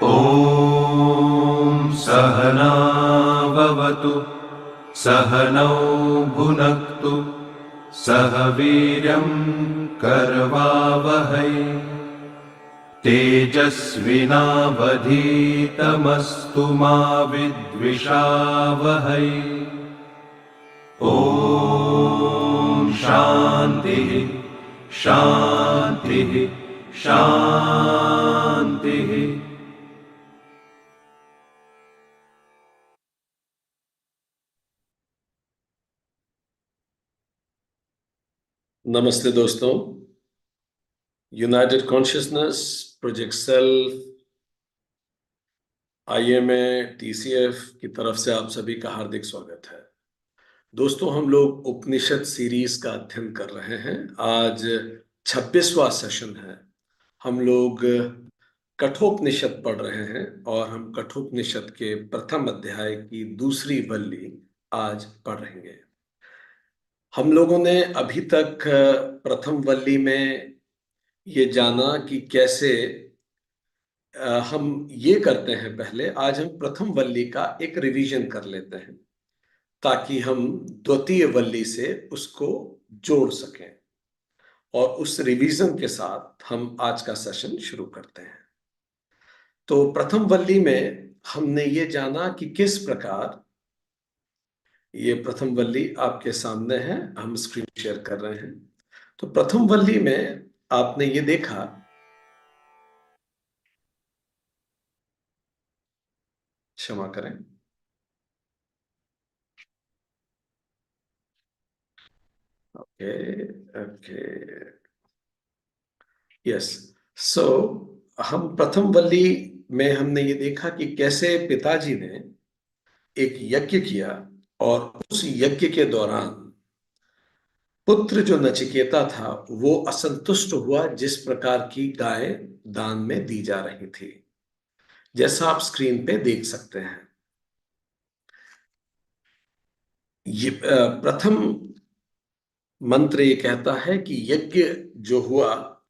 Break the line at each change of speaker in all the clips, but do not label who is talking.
ॐ सहना भवतु सहनौ भुनक्तु सह वीर्यं करवावहै तेजस्विनावधीतमस्तु मा विद्विषावहै। ॐ शान्तिः शान्तिः शान्तिः।
नमस्ते दोस्तों, United consciousness, project self, IMA, TCF की तरफ से आप सभी का हार्दिक स्वागत है। दोस्तों, हम लोग उपनिषद सीरीज का अध्ययन कर रहे हैं। आज 26वां सेशन है। हम लोग कठोपनिषद पढ़ रहे हैं और हम कठोपनिषद के प्रथम अध्याय की दूसरी वल्ली आज पढ़ रहे हैं। हम लोगों ने अभी तक प्रथम वल्ली में ये जाना कि कैसे हम ये करते हैं। पहले आज हम प्रथम वल्ली का एक रिवीजन कर लेते हैं ताकि हम द्वितीय वल्ली से उसको जोड़ सकें, और उस रिवीजन के साथ हम आज का सेशन शुरू करते हैं। तो प्रथम वल्ली में हमने ये जाना कि किस प्रकार, ये प्रथम वल्ली आपके सामने है, हम स्क्रीन शेयर कर रहे हैं। तो प्रथम वल्ली में आपने ये देखा, क्षमा करें, ओके ओके, यस। सो हम प्रथम वल्ली में हमने ये देखा कि कैसे पिताजी ने एक यज्ञ किया और उस यज्ञ के दौरान पुत्र जो नचिकेता था वो असंतुष्ट हुआ जिस प्रकार की गाय दान में दी जा रही थी, जैसा आप स्क्रीन पे देख सकते हैं। ये प्रथम मंत्र ये कहता है कि यज्ञ जो हुआ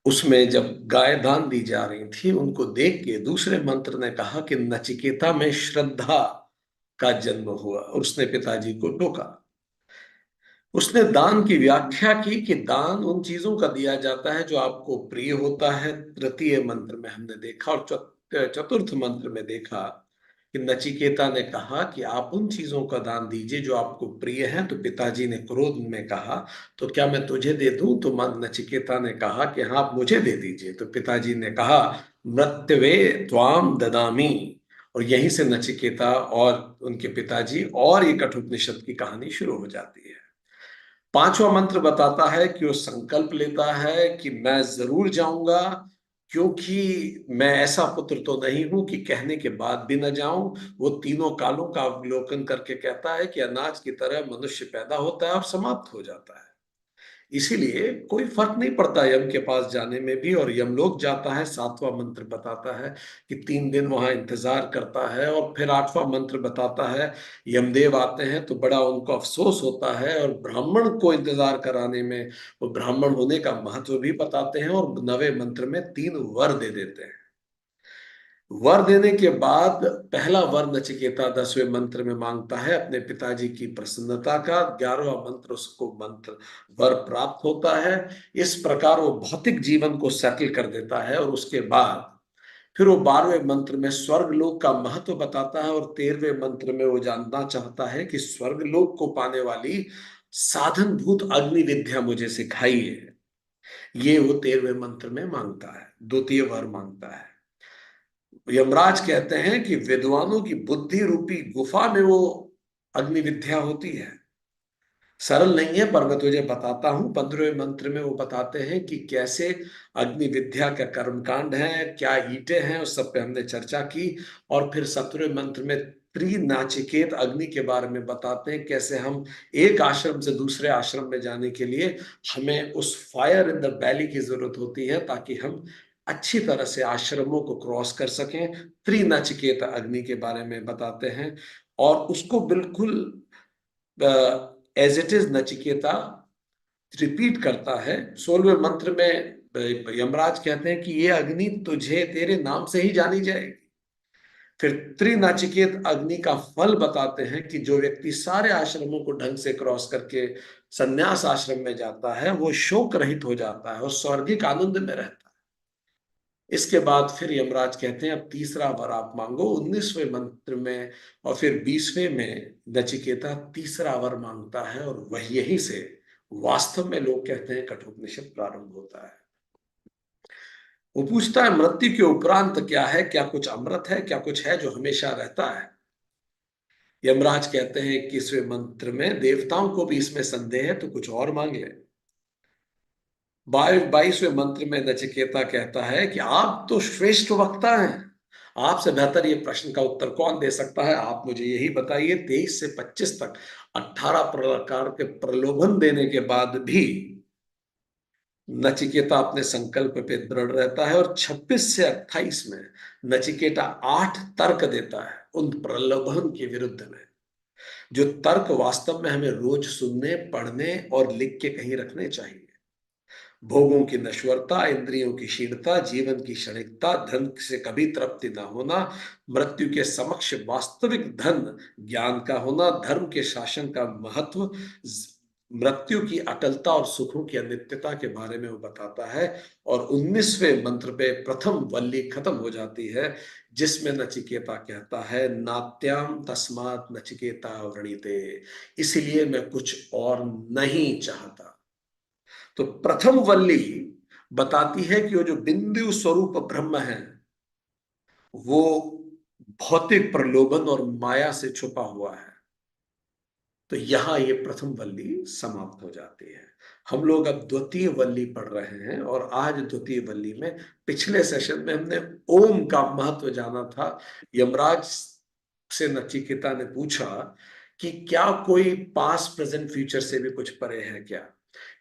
उसमें जब गाय दान दी जा रही थी, उनको देख के दूसरे मंत्र ने कहा कि नचिकेता में श्रद्धा का जन्म हुआ, और उसने पिताजी को टोका। उसने दान की व्याख्या की कि दान उन चीजों का दिया जाता है जो आपको प्रिय होता है, तृतीय मंत्र में हमने देखा। और चतुर्थ मंत्र में देखा कि नचिकेता ने कहा कि आप उन चीजों का दान दीजिए जो आपको प्रिय हैं। तो पिताजी ने क्रोध में कहा, तो क्या मैं तुझे दे दूं? तो नचिकेता ने कहा कि हाँ, आप मुझे दे दीजिए। तो पिताजी ने कहा, मृत्यवे त्वाम ददामी। और यहीं से नचिकेता और उनके पिताजी और ये कठोपनिषद की कहानी शुरू हो जाती है। पांचवा मंत्र बताता है कि वो संकल्प लेता है कि मैं जरूर जाऊंगा, क्योंकि मैं ऐसा पुत्र तो नहीं हूं कि कहने के बाद भी न जाऊं। वो तीनों कालों का अवलोकन करके कहता है कि अनाज की तरह मनुष्य पैदा होता है और समाप्त हो जाता है, इसीलिए कोई फर्क नहीं पड़ता यम के पास जाने में भी। और यमलोक जाता है, सातवां मंत्र बताता है कि 3 दिन वहां इंतजार करता है। और फिर आठवां मंत्र बताता है यमदेव आते हैं तो बड़ा उनको अफसोस होता है, और ब्राह्मण को इंतजार कराने में वो ब्राह्मण होने का महत्व भी बताते हैं। और 9वें मंत्र में 3 वर दे देते हैं। वर देने के बाद पहला वर नचिकेता 10वें मंत्र में मांगता है अपने पिताजी की प्रसन्नता का। 11वां मंत्र उसको मंत्र वर प्राप्त होता है। इस प्रकार वो भौतिक जीवन को सेटल कर देता है। और उसके बाद फिर वो 12वें मंत्र में स्वर्ग लोक का महत्व बताता है। और 13वें मंत्र में वो जानना चाहता है कि स्वर्ग लोक को पाने वाली साधनभूत अग्नि विद्या मुझे सिखाई है। ये वो 13वें मंत्र में मांगता है, द्वितीय वर मांगता है। यमराज कहते हैं कि विद्वानों की बुद्धि रूपी गुफा में वो अग्नि विद्या होती है। सरल नहीं है, पर मैं तुझे बताता हूं। 15वें मंत्र में वो बताते हैं कि कैसे अग्नि विद्या का कर्मकांड है, क्या ईंटें हैं, उस सब पे हमने चर्चा की। और फिर 17वें मंत्र में त्रिनाचिकेत अग्नि के बारे में बताते हैं, कैसे हम एक आश्रम से दूसरे आश्रम में जाने के लिए हमें उस फायर इन द बैली की जरूरत होती है, ताकि हम अच्छी तरह से आश्रमों को क्रॉस कर सकें। त्रिनाचिकेत अग्नि के बारे में बताते हैं, और उसको बिल्कुल as it is Nachiketa repeat करता है। 16वें मंत्र में यमराज कहते हैं कि ये अग्नि तुझे तेरे नाम से ही जानी जाएगी। फिर त्रिनचिकेत अग्नि का फल बताते हैं कि जो व्यक्ति सारे आश्रमों को ढंग से क्रॉस करके संन्यास आश्रम में जाता है वो शोक रहित हो जाता है और स्वर्गिक आनंद में रहता है। इसके बाद फिर यमराज कहते हैं अब तीसरा वर आप मांगो 19वें मंत्र में, और फिर 20वें में नचिकेता तीसरा वर मांगता है और वही यहीं से वास्तव में लोग कहते हैं कठोपनिषद प्रारंभ होता है। वो पूछता है मृत्यु के उपरांत क्या है, क्या कुछ अमृत है, क्या कुछ है जो हमेशा रहता है। यमराज कहते हैं 21वें मंत्र में देवताओं को भी इसमें संदेह है तो कुछ और मांग ले। 22वें मंत्र में नचिकेता कहता है कि आप तो श्रेष्ठ वक्ता हैं, आपसे बेहतर ये प्रश्न का उत्तर कौन दे सकता है, आप मुझे यही बताइए। 23 से 25 तक 18 प्रकार के प्रलोभन देने के बाद भी नचिकेता अपने संकल्प पे दृढ़ रहता है और 26 से 28 में नचिकेता 8 तर्क देता है उन प्रलोभन के विरुद्ध में, जो तर्क वास्तव में हमें रोज सुनने, पढ़ने और लिख के कहीं रखने चाहिए। भोगों की नश्वरता, इंद्रियों की क्षीणता, जीवन की क्षणिकता, धन से कभी तृप्ति न होना, मृत्यु के समक्ष वास्तविक धन ज्ञान का होना, धर्म के शासन का महत्व, मृत्यु की अटलता और सुखों की अनित्यता के बारे में वो बताता है। और 19वें मंत्र पे प्रथम वल्ली खत्म हो जाती है जिसमें नचिकेता कहता है नात्याम तस्मात नचिकेता वृणीते, इसलिए मैं कुछ और नहीं चाहता। तो प्रथम वल्ली बताती है कि वो जो बिंदु स्वरूप ब्रह्म है वो भौतिक प्रलोभन और माया से छुपा हुआ है। तो यहां ये प्रथम वल्ली समाप्त हो जाती है। हम लोग अब द्वितीय वल्ली पढ़ रहे हैं और आज द्वितीय वल्ली में पिछले सेशन में हमने ओम का महत्व जाना था। यमराज से नचिकेता ने पूछा कि क्या कोई पास्ट प्रेजेंट फ्यूचर से भी कुछ परे है क्या,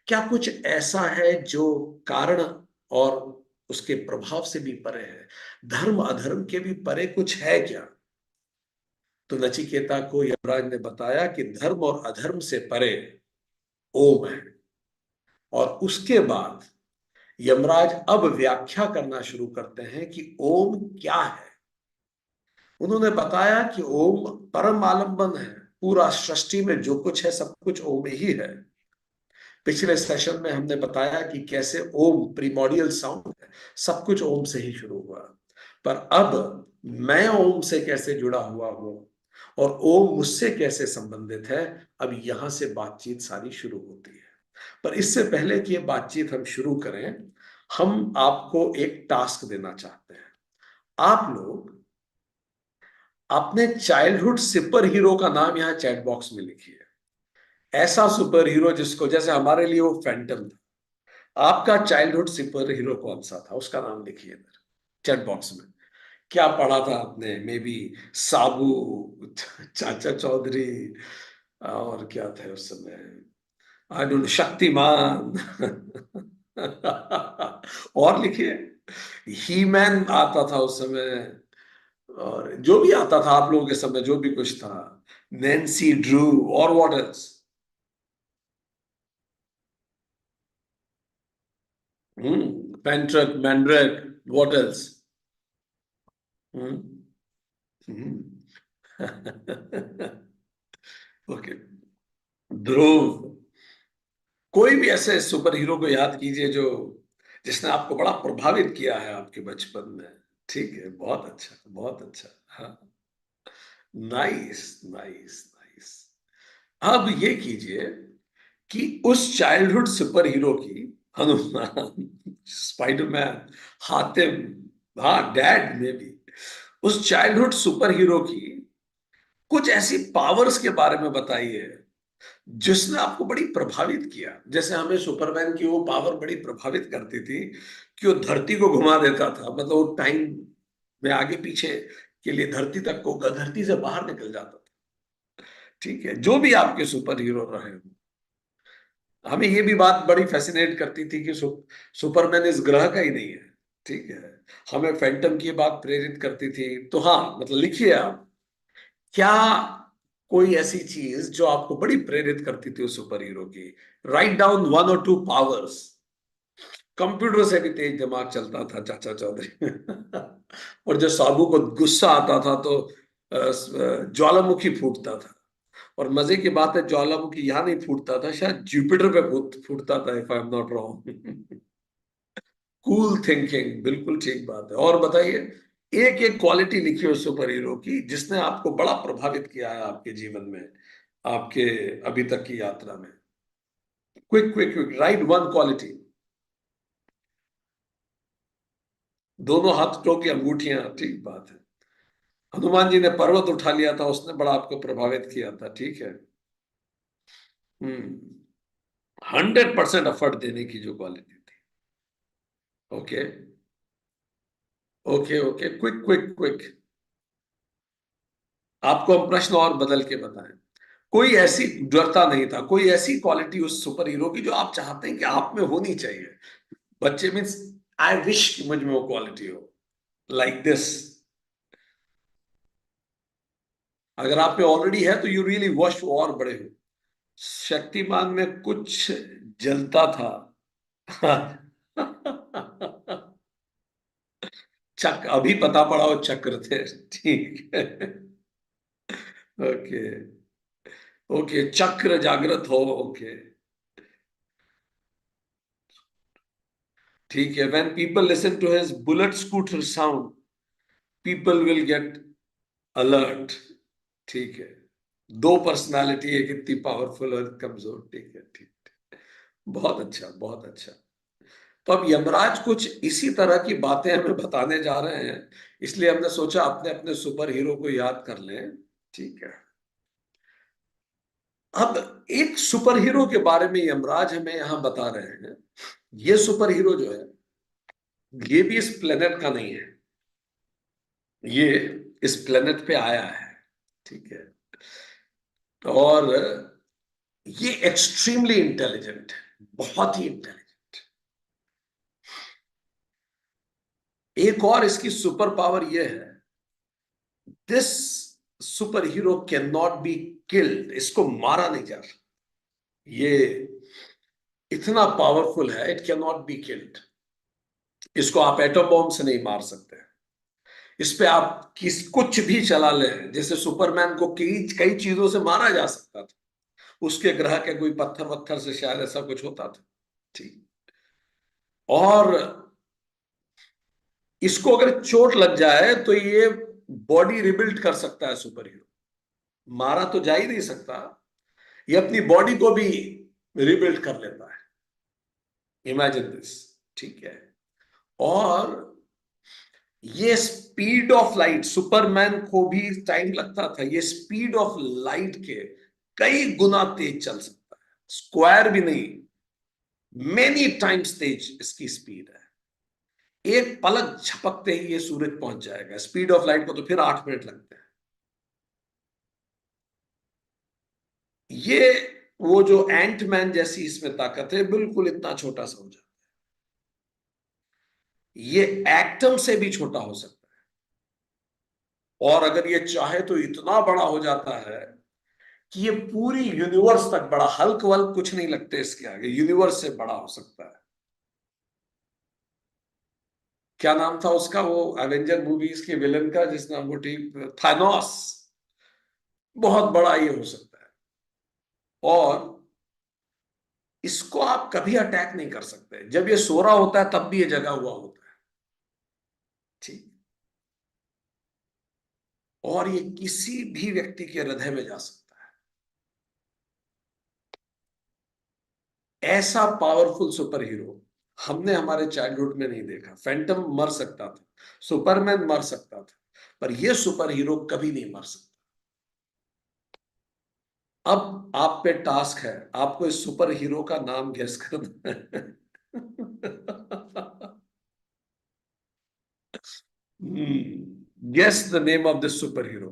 क्या कुछ ऐसा है जो कारण और उसके प्रभाव से भी परे है, धर्म अधर्म के भी परे कुछ है क्या। तो नचिकेता को यमराज ने बताया कि धर्म और अधर्म से परे ओम है। और उसके बाद यमराज अब व्याख्या करना शुरू करते हैं कि ओम क्या है। उन्होंने बताया कि ओम परम आलंबन है, पूरा सृष्टि में जो कुछ है सब कुछ ओम ही है। पिछले सेशन में हमने बताया कि कैसे ओम प्रीमोडियल साउंड है, सब कुछ ओम से ही शुरू हुआ। पर अब मैं ओम से कैसे जुड़ा हुआ हूं और ओम मुझसे कैसे संबंधित है, अब यहां से बातचीत सारी शुरू होती है। पर इससे पहले कि ये बातचीत हम शुरू करें, हम आपको एक टास्क देना चाहते हैं। आप लोग अपने चाइल्डहुड सुपर हीरो का नाम यहां चैट बॉक्स में लिखिए। ऐसा सुपर हीरो जिसको, जैसे हमारे लिए वो फैंटम था, आपका चाइल्डहुड सुपर हीरो कौन सा था उसका नाम लिखिए इधर चैट बॉक्स में। क्या पढ़ा था आपने, मे बी साबू, चाचा चौधरी, और क्या थे उस समय, आई डोंट, शक्तिमान। और लिखिए, ही मैन आता था उस समय, और जो भी आता था आप लोगों के समय जो भी कुछ था, नैन्सी ड्रू, और व्हाट एल्स, पेंट्रक, Mandrake, what else, okay, Dhruv. कोई भी ऐसे सुपर हीरो को याद कीजिए जो, जिसने आपको बड़ा प्रभावित किया है आपके बचपन में। ठीक है, बहुत अच्छा, बहुत अच्छा। हाँ, नाइस नाइस नाइस। अब ये कीजिए कि उस चाइल्डहुड सुपर हीरो की, हनुमान, स्पाइडरमैन, हातिम, हाँ डैड में भी, उस चाइल्डहुड सुपर हीरो की कुछ ऐसी पावर्स के बारे में बताइए जिसने आपको बड़ी प्रभावित किया। जैसे हमें सुपरमैन की वो पावर बड़ी प्रभावित करती थी कि वो धरती को घुमा देता था, मतलब वो टाइम में आगे पीछे के लिए धरती तक को, धरती से बाहर निकल जाता था। ठीक है, जो भी आपके सुपर हीरो रहे, हमें ये भी बात बड़ी फैसिनेट करती थी कि सुपरमैन इस ग्रह का ही नहीं है। ठीक है, हमें फैंटम की बात प्रेरित करती थी। तो हाँ, मतलब लिखिए आप, क्या कोई ऐसी चीज जो आपको बड़ी प्रेरित करती थी उस सुपर हीरो की। Write down 1 or 2 powers. Computer से भी तेज दिमाग चलता था चाचा चौधरी। और जो साबू को गुस्सा आता था तो ज्वालामुखी फूटता था। और मजे की बात है, ज्वालामुखी यहाँ नहीं फूटता था, शायद जुपिटर पे फूटता था, if I am not wrong. Cool thinking, बिल्कुल ठीक बात है। और बताइए, एक एक क्वालिटी लिखी हो सुपर हीरो की जिसने आपको बड़ा प्रभावित किया है आपके जीवन में, आपके अभी तक की यात्रा में। Quick quick quick, right one quality. दोनों हाथों की अंगूठियां, ठीक बात है। हनुमान जी ने पर्वत उठा लिया था, उसने बड़ा आपको प्रभावित किया था, ठीक है। 100% एफर्ट देने की जो क्वालिटी थी। Okay okay okay, quick quick quick. आपको हम प्रश्न और बदल के बताएं। कोई ऐसी, डरता नहीं था, कोई ऐसी क्वालिटी उस सुपर हीरो की जो आप चाहते हैं कि आप में होनी चाहिए। बच्चे मीन्स, आई विश कि मुझ में वो क्वालिटी हो, लाइक दिस। अगर आप में ऑलरेडी है तो यू रियली वॉश और बड़े हो। शक्तिमान में कुछ जलता था। चक्र, अभी पता पड़ा वो चक्र थे, ठीक है। ओके ओके, चक्र जागृत हो, ओके ठीक है। When people listen to his bullet scooter sound, people will get alert, ठीक है। दो पर्सनालिटी है, कितनी पावरफुल और कमजोर, ठीक है, ठीक। बहुत अच्छा, बहुत अच्छा। तो अब यमराज कुछ इसी तरह की बातें हमें बताने जा रहे हैं, इसलिए हमने सोचा अपने अपने सुपर हीरो को याद कर लें, ठीक है। अब एक सुपर हीरो के बारे में यमराज हमें यहां बता रहे हैं। ये सुपर हीरो जो है, ये भी इस प्लेनेट का नहीं है, ये इस प्लेनेट पे आया है, ठीक है। और ये एक्सट्रीमली इंटेलिजेंट है, बहुत ही इंटेलिजेंट। एक और इसकी सुपर पावर यह है, this super hero can not be killed, इसको मारा नहीं जा सकता। ये इतना पावरफुल है, it can not be killed. इसको आप एटम बॉम्ब से नहीं मार सकते। इस पे आप कुछ भी चला लें, जैसे सुपरमैन को कई कई चीजों से मारा जा सकता था, उसके ग्रह के कोई पत्थर वत्थर से शायद ऐसा कुछ होता था, ठीक। और इसको अगर चोट लग जाए तो ये बॉडी रिबिल्ड कर सकता है सुपर हीरो। मारा तो जा ही नहीं सकता, ये अपनी बॉडी को भी रिबिल्ड कर लेता है। इमेजिन दिस, ठीक है। और ये स्पीड ऑफ लाइट, सुपरमैन को भी टाइम लगता था, ये स्पीड ऑफ लाइट के कई गुना तेज चल सकता है, स्क्वायर भी नहीं, मेनी टाइम्स तेज इसकी स्पीड है। एक पलक झपकते ही ये सूरज पहुंच जाएगा। स्पीड ऑफ लाइट को तो फिर 8 मिनट लगते हैं। ये वो जो एंटमैन जैसी इसमें ताकत है, बिल्कुल इतना छोटा सा हो जाता है, ये एटम से भी छोटा हो सकता है। और अगर ये चाहे तो इतना बड़ा हो जाता है कि ये पूरी यूनिवर्स तक बड़ा, हल्क वल्क कुछ नहीं लगते इसके आगे, यूनिवर्स से बड़ा हो सकता है। क्या नाम था उसका, वो एवेंजर मूवीज के विलन का, जिस नाम वो थानोस, बहुत बड़ा ये हो सकता है। और इसको आप कभी अटैक नहीं कर सकते, जब ये सो रहा होता है तब भी ये जगा हुआ होता है, ठीक। और ये किसी भी व्यक्ति के हृदय में जा सकता है। ऐसा पावरफुल सुपर हीरो हमने हमारे चाइल्डहुड में नहीं देखा। फैंटम मर सकता था, सुपरमैन मर सकता था, पर यह सुपर हीरो कभी नहीं मर सकता। अब आप पे टास्क है, आपको इस सुपर हीरो का नाम गेस करना है। Guess the name of this super hero.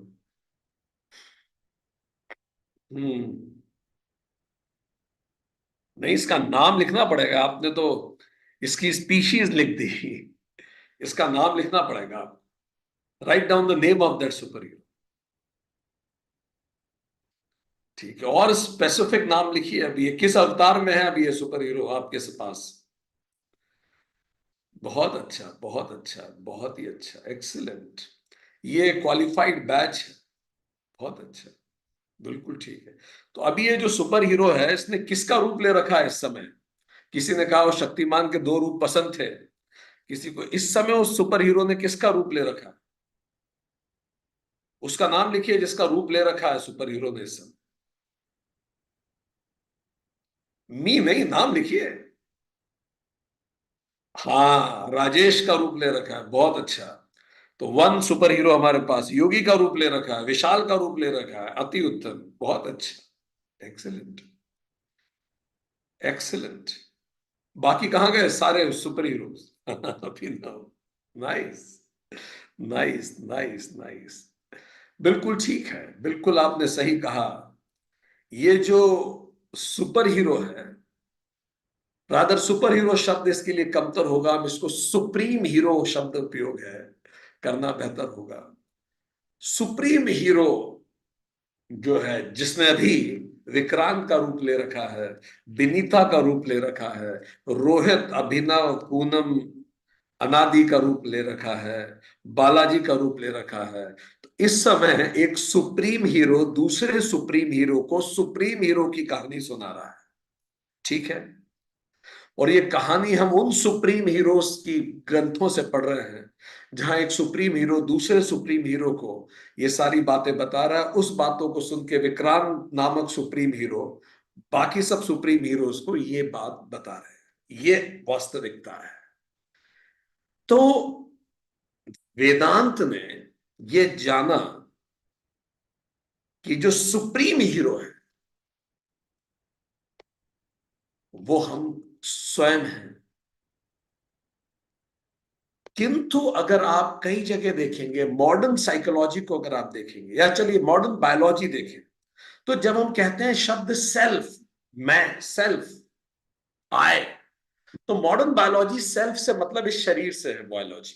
नहीं, इसका नाम लिखना पड़ेगा, आपने तो इसकी स्पीशीज लिख दी, इसका नाम लिखना पड़ेगा। Write down the name of that super hero, ठीक है। और स्पेसिफिक नाम लिखिए, अभी ये किस अवतार में है, अभी ये सुपर हीरो आपके पास। बहुत अच्छा, बहुत अच्छा, बहुत ही अच्छा, एक्सीलेंट। ये क्वालिफाइड बैच है। बहुत अच्छा, बिल्कुल ठीक है। तो अभी ये जो सुपर हीरो है इसने किसका रूप ले रखा है इस समय? किसी ने कहा वो शक्तिमान के दो रूप पसंद थे, किसी को इस समय उस सुपर हीरो ने किसका रूप ले रखा है? उसका नाम लिखिए जिसका रूप ले रखा है सुपर हीरो ने इस समय। मी नहीं, नाम लिखिए। हाँ, राजेश का रूप ले रखा है, बहुत अच्छा। तो वन सुपर हीरो हमारे पास योगी का रूप ले रखा है, विशाल का रूप ले रखा है, अति उत्तम, बहुत अच्छा, एक्सीलेंट, एक्सीलेंट। बाकी कहाँ गए सारे सुपर हीरोज? अभिनव, नाइस, नाइस, नाइस, नाइस। बिल्कुल ठीक है, बिल्कुल आपने सही कहा। ये जो सुपर हीरो है, रादर सुपर हीरो शब्द इसके लिए कमतर होगा, हम इसको सुप्रीम हीरो शब्द उपयोग है करना बेहतर होगा। सुप्रीम हीरो जो है, जिसने अभी विक्रांत का रूप ले रखा है, विनीता का रूप ले रखा है, रोहित, अभिनव, पूनम, अनादि का रूप ले रखा है, बालाजी का रूप ले रखा है। तो इस समय एक सुप्रीम हीरो दूसरे सुप्रीम हीरो को सुप्रीम हीरो की कहानी सुना रहा है, ठीक है? और ये कहानी हम उन सुप्रीम हीरोज की ग्रंथों से पढ़ रहे हैं जहां एक सुप्रीम हीरो दूसरे सुप्रीम हीरो को ये सारी बातें बता रहा है। उस बातों को सुन के विक्रांत नामक सुप्रीम हीरो बाकी सब सुप्रीम हीरोज को ये बात बता रहे हैं। ये वास्तविकता है। तो वेदांत ने ये जाना कि जो सुप्रीम हीरो है वो हम स्वयं हैं। किंतु अगर आप कई जगह देखेंगे, मॉडर्न साइकोलॉजी को अगर आप देखेंगे, या चलिए मॉडर्न बायोलॉजी देखें, तो जब हम कहते हैं शब्द सेल्फ, मैं, सेल्फ, आई, तो मॉडर्न बायोलॉजी सेल्फ से मतलब इस शरीर से है बायोलॉजी,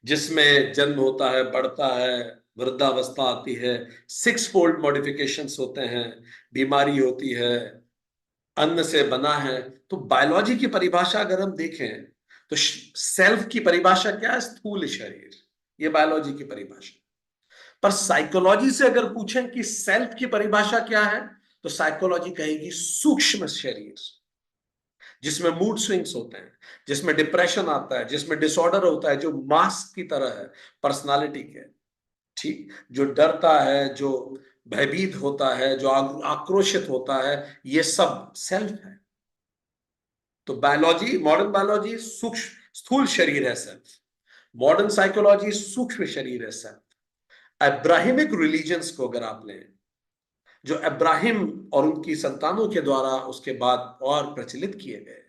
जिसमें जन्म होता है, बढ़ता है, वृद्धावस्था आती है, सिक्स फोल्ड मॉडिफिकेशंस होते हैं, बीमारी होती है, अन्न से बना है। तो बायोलॉजी की परिभाषा अगर हम देखें तो सेल्फ की परिभाषा क्या है? स्थूल शरीर, ये बायोलॉजी की परिभाषा। पर साइकोलॉजी से अगर पूछें कि सेल्फ की परिभाषा क्या है, तो साइकोलॉजी कहेगी सूक्ष्म शरीर, जिसमें मूड स्विंग्स होते हैं, जिसमें डिप्रेशन आता है, जिसमें डिसऑर्डर होता है, जो मास्क की तरह है पर्सनालिटी के, ठीक, जो डरता है, जो भयभीत होता है, जो आक्रोशित होता है, ये सब सेल्फ है। तो बायोलॉजी, मॉडर्न बायोलॉजी सूक्ष्म स्थूल शरीर है सेल्फ, मॉडर्न साइकोलॉजी सूक्ष्म शरीर है सेल्फ। अब्राहिमिक रिलीजन्स को अगर आप लें, जो अब्राहिम और उनकी संतानों के द्वारा उसके बाद और प्रचलित किए गए,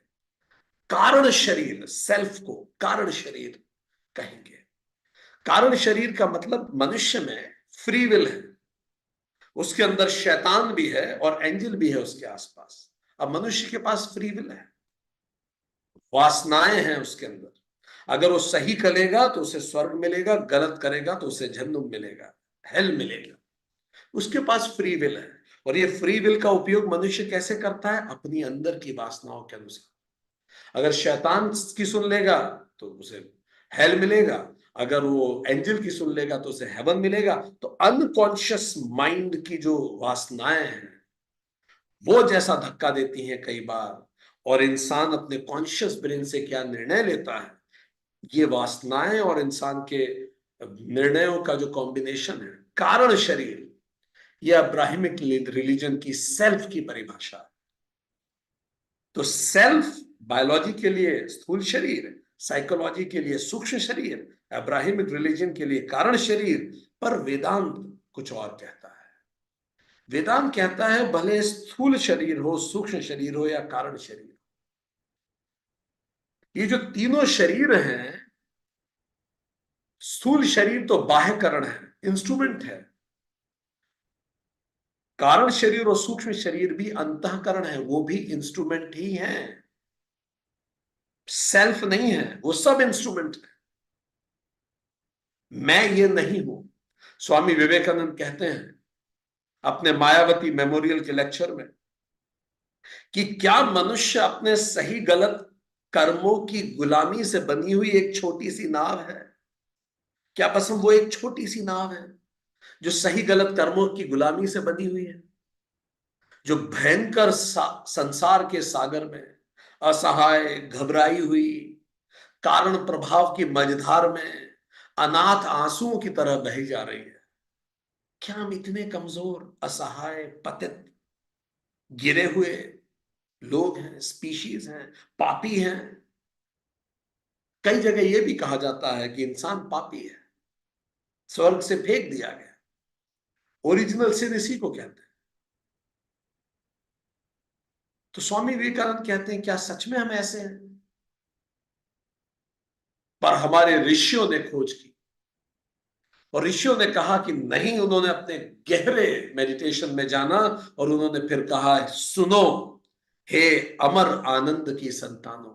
कारण शरीर सेल्फ को कारण शरीर कहेंगे। कारण शरीर का मतलब मनुष्य में फ्री विल है, उसके अंदर शैतान भी है और एंजल भी है उसके आसपास। अब मनुष्य के पास फ्री विल है, वासनाएं हैं उसके अंदर। अगर वो सही करेगा तो उसे स्वर्ग मिलेगा, गलत करेगा तो उसे जहन्नुम मिलेगा, हेल मिलेगा। उसके पास फ्री विल है। और ये फ्री विल का उपयोग मनुष्य कैसे करता है? अपनी अंदर की वासनाओं के अनुसार। अगर शैतान की सुन लेगा तो उसे हेल मिलेगा, अगर वो एंजल की सुन लेगा तो उसे हेवन मिलेगा। तो अनकॉन्शियस माइंड की जो वासनाएं हैं वो जैसा धक्का देती हैं कई बार, और इंसान अपने कॉन्शियस ब्रेन से क्या निर्णय लेता है, ये वासनाएं और इंसान के निर्णयों का जो कॉम्बिनेशन है, कारण शरीर, यह अब्राहिमिक रिलीजन की सेल्फ की परिभाषा है। तो सेल्फ बायोलॉजी के लिए स्थूल शरीर, साइकोलॉजी के लिए सूक्ष्म शरीर, अब्राहिमिक रिलीजन के लिए कारण शरीर। पर वेदांत कुछ और कहता है। वेदांत कहता है भले स्थूल शरीर हो, सूक्ष्म शरीर हो या कारण शरीर, ये जो तीनों शरीर हैं, स्थूल शरीर तो बाह्यकरण है, इंस्ट्रूमेंट है, कारण शरीर और सूक्ष्म शरीर भी अंतःकरण है, वो भी इंस्ट्रूमेंट ही है, सेल्फ नहीं है, वो सब इंस्ट्रूमेंट है। मैं ये नहीं हूं। स्वामी विवेकानंद कहते हैं अपने मायावती मेमोरियल के लेक्चर में कि क्या मनुष्य अपने सही गलत कर्मों की गुलामी से बनी हुई एक छोटी सी नाव है? क्या बस हम वो एक छोटी सी नाव है जो सही गलत कर्मों की गुलामी से बनी हुई है, जो भयंकर संसार के सागर में असहाय, घबराई हुई, कारण प्रभाव की मझधार में अनाथ आंसुओं की तरह बही जा रही है? क्या हम इतने कमजोर, असहाय, पतित, गिरे हुए लोग हैं, स्पीशीज हैं, पापी हैं? कई जगह यह भी कहा जाता है कि इंसान पापी है, स्वर्ग से फेंक दिया गया। ओरिजिनल सिन इसी को कहते हैं। तो स्वामी विवेकानंद कहते हैं, क्या सच में हम ऐसे हैं? पर हमारे ऋषियों ने खोज की और ऋषियों ने कहा कि नहीं। उन्होंने अपने गहरे मेडिटेशन में जाना और उन्होंने फिर कहा, सुनो हे अमर आनंद की संतानों।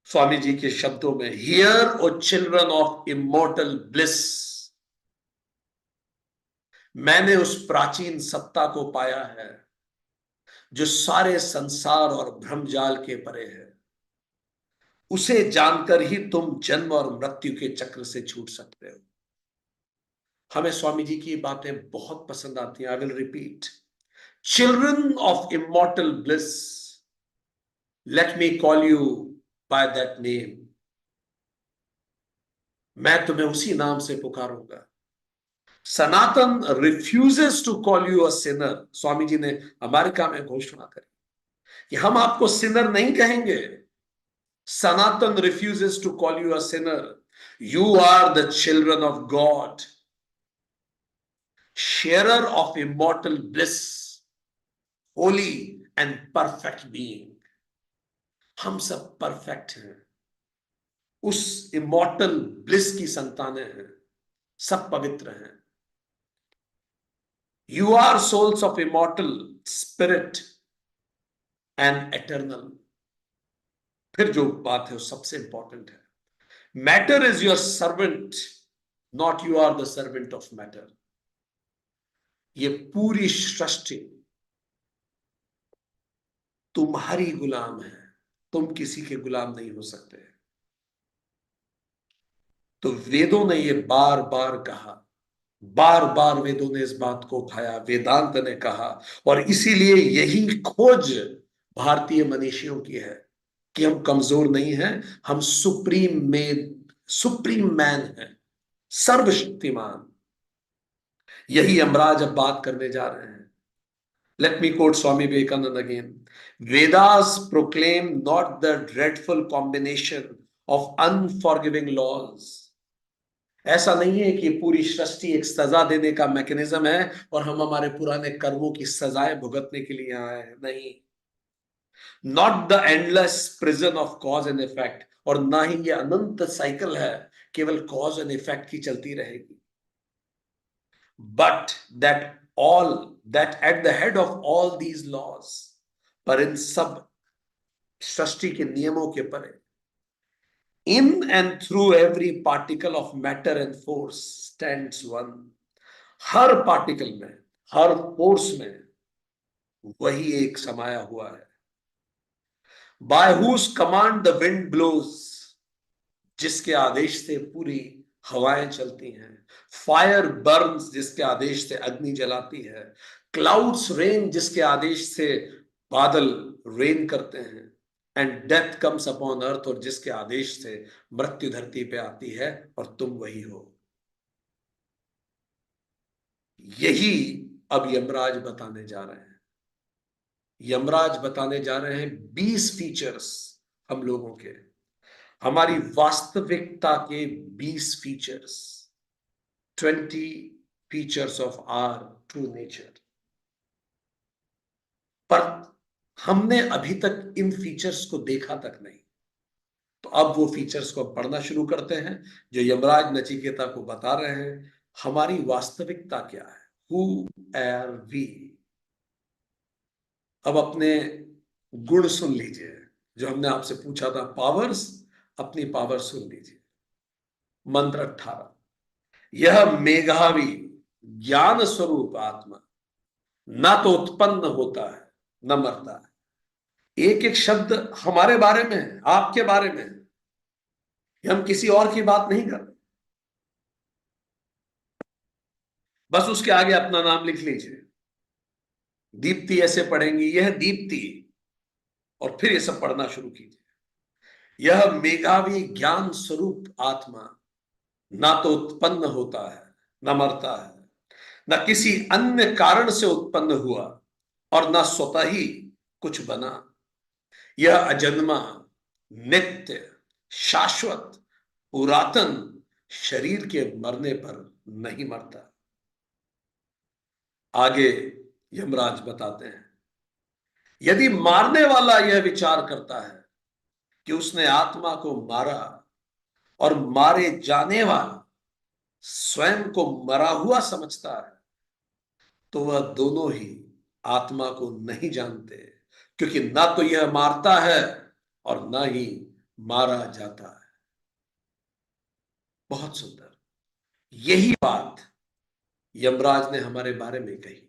स्वामी जी के शब्दों में, hear O children of immortal bliss, मैंने उस प्राचीन सत्ता को पाया है जो सारे संसार और भ्रमजाल के परे है। उसे जानकर ही तुम जन्म और मृत्यु के चक्र से छूट सकते हो। हमें स्वामी जी की बातें बहुत पसंद आती हैं। I will repeat, children of immortal bliss, let me call you by that name. मैं तुम्हें उसी नाम से पुकारूंगा। Sanatan refuses to call you a sinner. Swami ji ने अमेरिका में घोषणा करी कि हम आपको सिनर नहीं कहेंगे। Sanatan refuses to call you a sinner. You are the children of God, sharer of immortal bliss, holy and perfect being. हम सब परफेक्ट हैं, उस इमॉर्टल ब्लिस की संतानें हैं, सब पवित्र हैं। You are souls of immortal spirit and eternal. फिर जो बात है वो सबसे इंपॉर्टेंट है, matter is your servant, not you are the servant of matter. ये पूरी सृष्टि तुम्हारी गुलाम है, तुम किसी के गुलाम नहीं हो सकते। तो वेदों ने ये बार बार कहा, बार बार वेदों ने इस बात को उठाया, वेदांत ने कहा। और इसीलिए यही खोज भारतीय मनीषियों की है कि हम कमजोर नहीं हैं, हम सुप्रीम मैन हैं, सर्वशक्तिमान। यही यमराज अब बात करने जा रहे हैं। Let me quote Swami Vivekananda again, Vedas proclaim not the dreadful combination of unforgiving laws. ऐसा नहीं है कि पूरी सृष्टि एक सजा देने का मैकेनिज्म है और हम हमारे पुराने कर्मों की सजाएं भुगतने के लिए आए हैं, नहीं। Not the endless prison of cause and effect, और ना ही ये अनंत साइकिल है केवल कॉज एंड इफेक्ट की चलती रहेगी। But that at the head of all these laws, पर इन सब सृष्टि के नियमों के परे, in and through every particle of matter and force stands one. हर पार्टिकल में, हर फोर्स में वही एक समाया हुआ है। By whose command the wind blows, जिसके आदेश से पूरी हवाएं चलती हैं। फायर बर्न्स, जिसके आदेश से अग्नि जलाती है। क्लाउड्स रेन, जिसके आदेश से बादल रेन करते हैं। And death comes upon earth, और जिसके आदेश से मृत्यु धरती पे आती है, और तुम वही हो। यही अब यमराज बताने जा रहे हैं। यमराज बताने जा रहे हैं 20 फीचर्स हम लोगों के, हमारी वास्तविकता के 20 features, 20 features of our true nature. पर हमने अभी तक इन फीचर्स को देखा तक नहीं। तो अब वो फीचर्स को पढ़ना शुरू करते हैं जो यमराज नचिकेता को बता रहे हैं। हमारी वास्तविकता क्या है? Who are we? अब अपने गुण सुन लीजिए, जो हमने आपसे पूछा था, पावर्स, अपनी पावर सुन लीजिए। मंत्र 18, यह मेघावी ज्ञान स्वरूप आत्मा न तो उत्पन्न होता है न मरता है, एक एक शब्द हमारे बारे में है, आपके बारे में है। हम किसी और की बात नहीं कर रहे, बस उसके आगे अपना नाम लिख लीजिए। दीप्ति ऐसे पढ़ेंगे, यह दीप्ति, और फिर ये सब पढ़ना शुरू कीजिए। यह मेघावी ज्ञान स्वरूप आत्मा ना तो उत्पन्न होता है, न मरता है, न किसी अन्य कारण से उत्पन्न हुआ, और न स्वतः ही कुछ बना। यह अजन्मा, नित्य, शाश्वत, पुरातन शरीर के मरने पर नहीं मरता। आगे यमराज बताते हैं, यदि मारने वाला यह विचार करता है कि उसने आत्मा को मारा, और मारे जाने वाला स्वयं को मरा हुआ समझता है, तो वह दोनों ही आत्मा को नहीं जानते, क्योंकि ना तो यह मारता है और ना ही मारा जाता है। बहुत सुंदर, यही बात यमराज ने हमारे बारे में कही।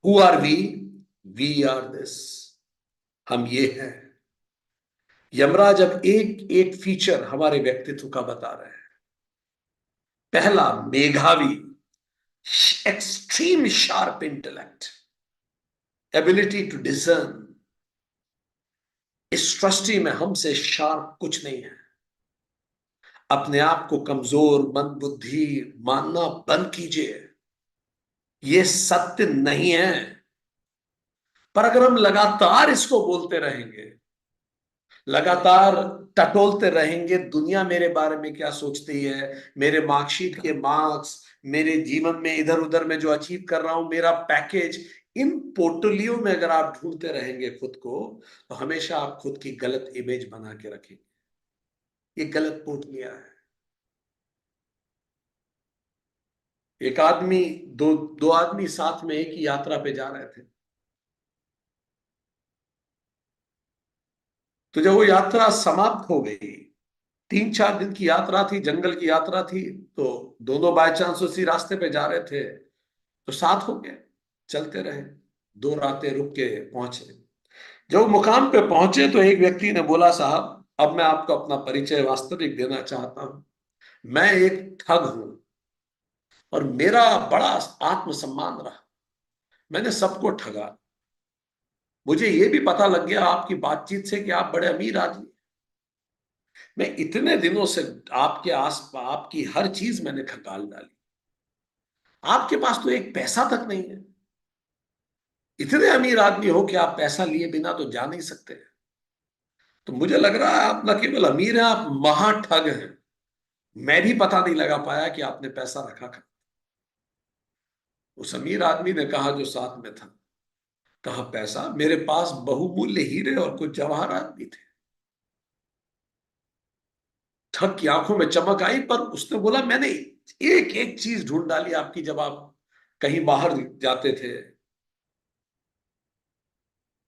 Who are we? We are this. हम ये हैं। यमराज अब एक एक फीचर हमारे व्यक्तित्व का बता रहे हैं। पहला, मेधावी, extreme sharp intellect, ability to discern. इस सृष्टि में हमसे शार्प कुछ नहीं है। अपने आप को कमजोर, मंद बुद्धि मानना बंद कीजिए। यह सत्य नहीं है। पर अगर हम लगातार इसको बोलते रहेंगे, लगातार टटोलते रहेंगे, दुनिया मेरे बारे में क्या सोचती है, मेरे मार्कशीट के मार्क्स, मेरे जीवन में इधर उधर में जो अचीव कर रहा हूं, मेरा पैकेज, इन पोर्टलियों में अगर आप ढूंढते रहेंगे खुद को, तो हमेशा आप खुद की गलत इमेज बना के रखेंगे। ये गलत पोर्टलियां है। एक आदमी, दो दो आदमी साथ में एक ही यात्रा पे जा रहे थे। तो जब वो यात्रा समाप्त हो गई, 3-4 दिन की यात्रा थी, जंगल की यात्रा थी, तो दोनों बाय चांस उसी रास्ते पे जा रहे थे, तो साथ हो गए, चलते रहे। 2 रातें रुक के पहुंचे। जब मुकाम पे पहुंचे तो एक व्यक्ति ने बोला, साहब अब मैं आपको अपना परिचय वास्तविक देना चाहता हूं। मैं एक ठग हूं, और मेरा बड़ा आत्मसम्मान रहा, मैंने सबको ठगा। मुझे ये भी पता लग गया आपकी बातचीत से कि आप बड़े अमीर आदमी। मैं इतने दिनों से आपके आस आपकी हर चीज मैंने खंगाल डाली, आपके पास तो एक पैसा तक नहीं है। इतने अमीर आदमी हो कि आप पैसा लिए बिना तो जा नहीं सकते। तो मुझे लग रहा है आप न केवल अमीर हैं, आप महाठग हैं। मैं भी पता नहीं लगा पाया कि आपने पैसा रखा कहाँ। उस अमीर आदमी ने कहा, जो साथ में था, कहा पैसा, मेरे पास बहुमूल्य हीरे और कुछ जवाहरात भी थे। ठग की आंखों में चमक आई, पर उसने बोला, मैंने एक एक चीज ढूंढ डाली आपकी, जब आप कहीं बाहर जाते थे,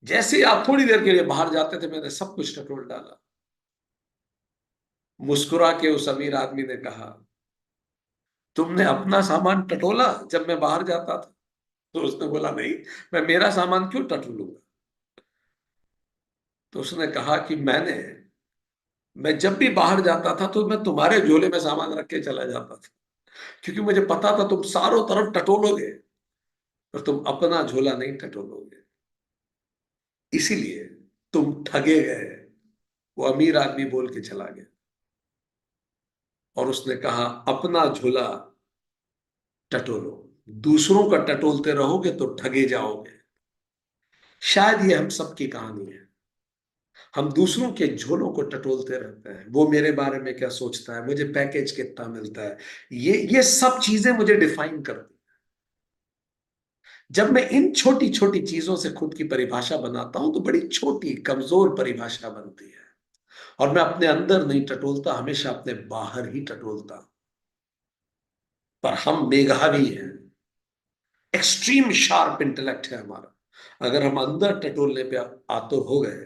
जैसे ही आप थोड़ी देर के लिए बाहर जाते थे, मैंने सब कुछ टटोल डाला। मुस्कुरा के उस अमीर आदमी ने कहा, तुमने अपना सामान टटोला जब मैं बाहर जाता था? तो उसने बोला, नहीं, मैं मेरा सामान क्यों टटोलूंगा। तो उसने कहा कि मैं जब भी बाहर जाता था तो मैं तुम्हारे झोले में सामान रख के चला जाता था, क्योंकि मुझे पता था तुम चारों तरफ टटोलोगे, और तुम अपना झोला नहीं टटोलोगे, इसीलिए तुम ठगे गए। वो अमीर आदमी बोल के चला गया, और उसने कहा, अपना झोला टटोलो, दूसरों का टटोलते रहोगे तो ठगे जाओगे। शायद ये हम सबकी कहानी है। हम दूसरों के झोलों को टटोलते रहते हैं। वो मेरे बारे में क्या सोचता है, मुझे पैकेज कितना मिलता है, ये सब चीजें मुझे डिफाइन करती। जब मैं इन छोटी छोटी चीजों से खुद की परिभाषा बनाता हूं, तो बड़ी छोटी कमजोर परिभाषा बनती है, और मैं अपने अंदर नहीं टटोलता, हमेशा अपने बाहर ही टटोलता। पर हम मेधावी हैं, एक्सट्रीम शार्प इंटेलेक्ट है हमारा। अगर हम अंदर टटोलने पे आतुर हो गए,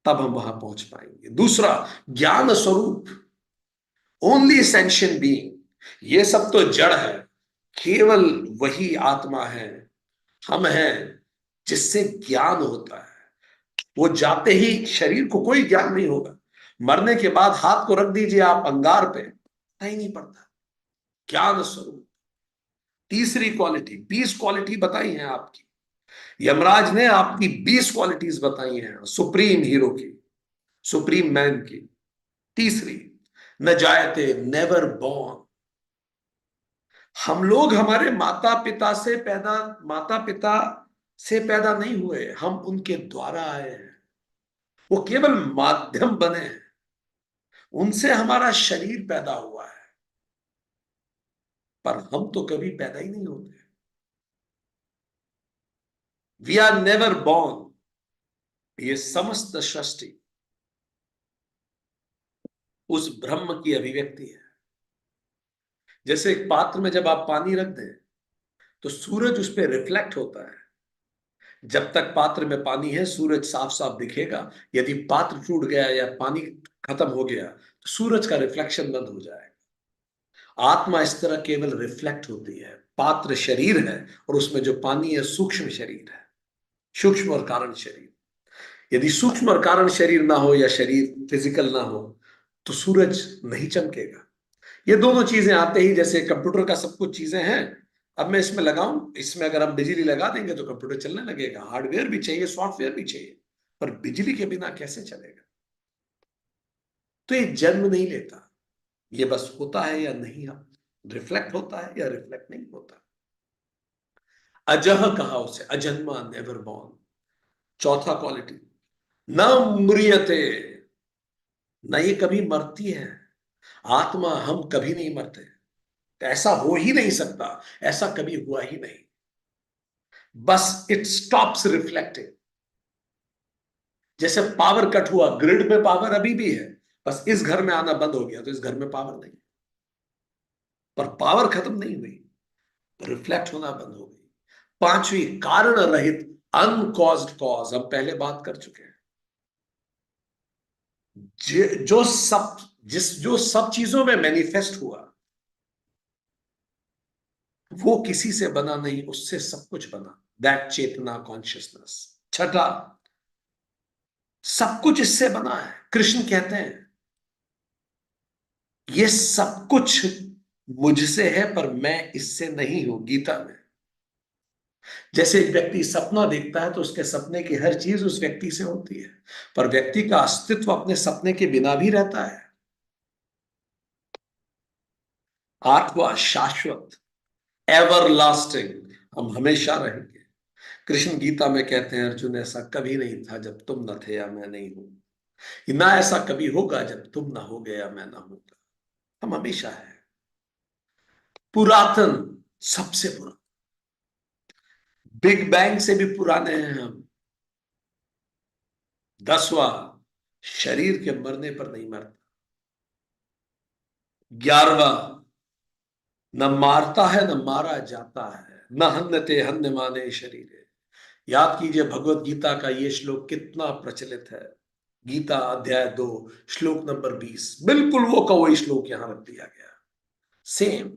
तब हम वहां पहुंच पाएंगे। दूसरा, ज्ञान स्वरूप, ओनली सेंशियंट बीइंग। ये सब तो जड़ है, केवल वही आत्मा है, हम हैं, जिससे ज्ञान होता है। वो जाते ही शरीर को कोई ज्ञान नहीं होगा। मरने के बाद हाथ को रख दीजिए आप अंगार पे, पता ही नहीं पड़ता ज्ञान स्वरूप। तीसरी क्वालिटी, 20 क्वालिटी बताई हैं आपकी, यमराज ने आपकी 20 क्वालिटीज बताई हैं सुप्रीम हीरो की, सुप्रीम मैन की। तीसरी, न जायते, नेवर बॉर्न। हम लोग हमारे माता पिता से पैदा नहीं हुए, हम उनके द्वारा आए हैं। वो केवल माध्यम बने हैं, उनसे हमारा शरीर पैदा हुआ है, पर हम तो कभी पैदा ही नहीं होते। We are never born. ये समस्त सृष्टि उस ब्रह्म की अभिव्यक्ति है। जैसे एक पात्र में जब आप पानी रख दें तो सूरज उस पर रिफ्लेक्ट होता है। जब तक पात्र में पानी है सूरज साफ साफ दिखेगा, यदि पात्र टूट गया या पानी खत्म हो गया तो सूरज का रिफ्लेक्शन बंद हो जाएगा। आत्मा इस तरह केवल रिफ्लेक्ट होती है। पात्र शरीर है और उसमें जो पानी है सूक्ष्म शरीर है, सूक्ष्म और कारण शरीर। यदि सूक्ष्म और कारण शरीर ना हो या शरीर फिजिकल ना हो तो सूरज नहीं चमकेगा। ये दोनों चीजें आते ही, जैसे कंप्यूटर का सब कुछ चीजें हैं, अब मैं इसमें लगाऊं, इसमें अगर हम बिजली लगा देंगे तो कंप्यूटर चलने लगेगा। हार्डवेयर भी चाहिए, सॉफ्टवेयर भी चाहिए, पर बिजली के बिना कैसे चलेगा? तो ये जन्म नहीं लेता, ये बस होता है या नहीं, रिफ्लेक्ट होता है या रिफ्लेक्ट नहीं होता। अजह कहा उसे, अजन्मा, नेवर बॉर्न। चौथा क्वालिटी, न म्रियते, न ये कभी मरती है। आत्मा हम कभी नहीं मरते, ऐसा हो ही नहीं सकता, ऐसा कभी हुआ ही नहीं। बस इट स्टॉप्स रिफ्लेक्टिंग। जैसे पावर कट हुआ, ग्रिड में पावर अभी भी है, बस इस घर में आना बंद हो गया तो इस घर में पावर नहीं, पर पावर खत्म नहीं हुई, रिफ्लेक्ट होना बंद हो गई। पांचवी, कारण रहित, अनकॉज्ड कॉज, हम पहले बात कर चुके हैं। जो सब चीजों में मैनिफेस्ट हुआ वो किसी से बना नहीं, उससे सब कुछ बना, दैट चेतना कॉन्शियसनेस। छठा, सब कुछ इससे बना है। कृष्ण कहते हैं ये सब कुछ मुझसे है पर मैं इससे नहीं हूं, गीता में। जैसे एक व्यक्ति सपना देखता है तो उसके सपने की हर चीज उस व्यक्ति से होती है, पर व्यक्ति का अस्तित्व अपने सपने के बिना भी रहता है। आठवां, शाश्वत, एवर लास्टिंग, हम हमेशा रहेंगे। कृष्ण गीता में कहते हैं अर्जुन, ऐसा कभी नहीं था जब तुम न थे या मैं नहीं हूं, ना ऐसा कभी होगा जब तुम ना होगे या मैं ना होगा। हम हमेशा है। पुरातन, सबसे पुराना, बिग बैंग से भी पुराने हैं हम। 10वां, शरीर के मरने पर नहीं मरता। 11वां, न मारता है न मारा जाता है, न हन्यते हन्य माने शरीर। याद कीजिए भगवत गीता का ये श्लोक कितना प्रचलित है। गीता अध्याय 2 श्लोक नंबर 20, बिल्कुल वो का वही श्लोक यहां रख दिया गया, सेम।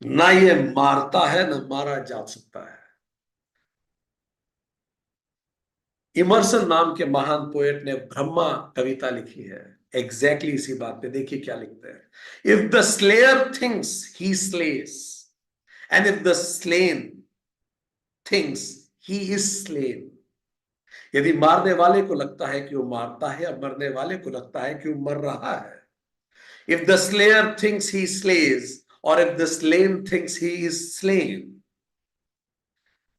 ना ये मारता है न मारा जा सकता है। इमर्सन नाम के महान पोएट ने ब्रह्मा कविता लिखी है एग्जैक्टली इसी बात पे। देखिए क्या लिखते हैं, if the slayer thinks he slash and if the slain thinks he is slain. यदि मारने वाले को लगता है कि वो मारता है, या मरने वाले को लगता है कि वो मर रहा है, if the slayer thinks he slays और if the slain thinks he is slain,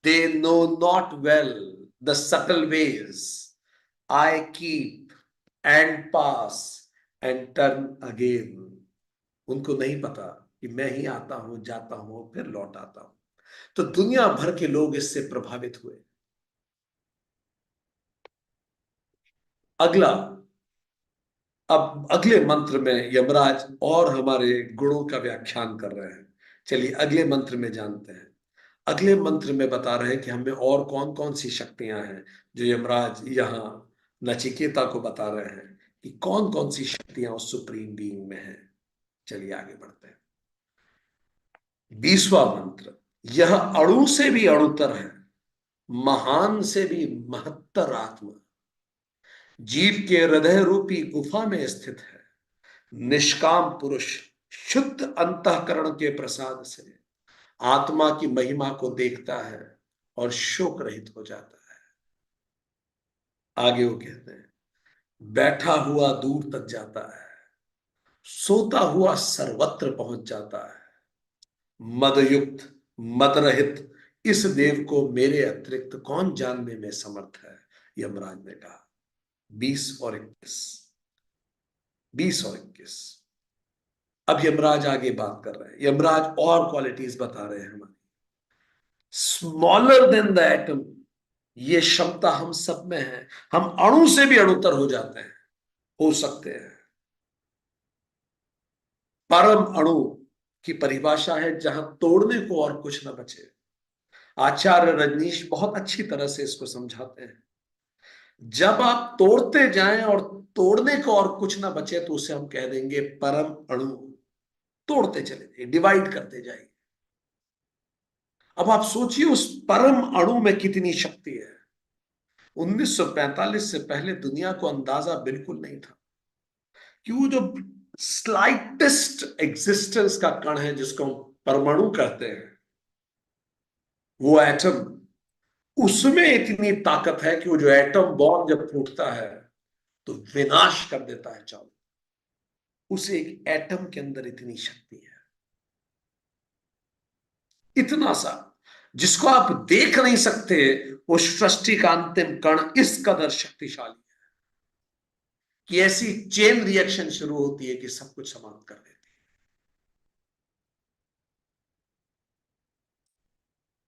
they know not well the subtle ways I keep and pass and turn again। उनको नहीं पता कि मैं ही आता हूं, जाता हूं, फिर लौट आता हूं। तो दुनिया भर के लोग इससे प्रभावित हुए। अगला, अब अगले मंत्र में यमराज और हमारे गुणों का व्याख्यान कर रहे हैं। चलिए अगले मंत्र में जानते हैं। अगले मंत्र में बता रहे हैं कि हमें और कौन कौन सी शक्तियां हैं, जो यमराज यहां नचिकेता को बता रहे हैं कि कौन कौन सी शक्तियां उस सुप्रीम बीइंग में हैं। चलिए आगे बढ़ते हैं। 20वां मंत्र, यह अणु से भी अणुतर है। महान से भी महत्तर आत्मा जीव के हृदय रूपी गुफा में स्थित है। निष्काम पुरुष शुद्ध अंतःकरण के प्रसाद से आत्मा की महिमा को देखता है और शोक रहित हो जाता है। आगे वो कहते हैं, बैठा हुआ दूर तक जाता है, सोता हुआ सर्वत्र पहुंच जाता है। मदयुक्त मदरहित इस देव को मेरे अतिरिक्त कौन जानने में समर्थ है, यमराज ने कहा। 20 और 21, 20 और 21। अब यमराज आगे बात कर रहे हैं। यमराज और क्वालिटीज बता रहे हैं हमारी। स्मॉलर देन द एटम, ये क्षमता हम सब में है। हम अणु से भी अणुतर हो जाते हैं, हो सकते हैं। परम अणु की परिभाषा है जहां तोड़ने को और कुछ ना बचे। आचार्य रजनीश बहुत अच्छी तरह से इसको समझाते हैं। जब आप तोड़ते जाएं और तोड़ने को और कुछ ना बचे तो उसे हम कह देंगे परम अणु। तोड़ते चले जाइए, डिवाइड करते जाइए। अब आप सोचिए उस परम अणु में कितनी शक्ति है। 1945 से पहले दुनिया को अंदाजा बिल्कुल नहीं था कि वो जो स्लाइटेस्ट एग्जिस्टेंस का कण है जिसको हम परमाणु कहते हैं, वो एटम, उसमें इतनी ताकत है कि वो जो एटम बॉम्ब जब फूटता है तो विनाश कर देता है चारों। उस एक एटम के अंदर इतनी शक्ति है, इतना सा जिसको आप देख नहीं सकते। वो सृष्टि का अंतिम कण इस कदर शक्तिशाली है कि ऐसी चेन रिएक्शन शुरू होती है कि सब कुछ समाप्त कर देती है।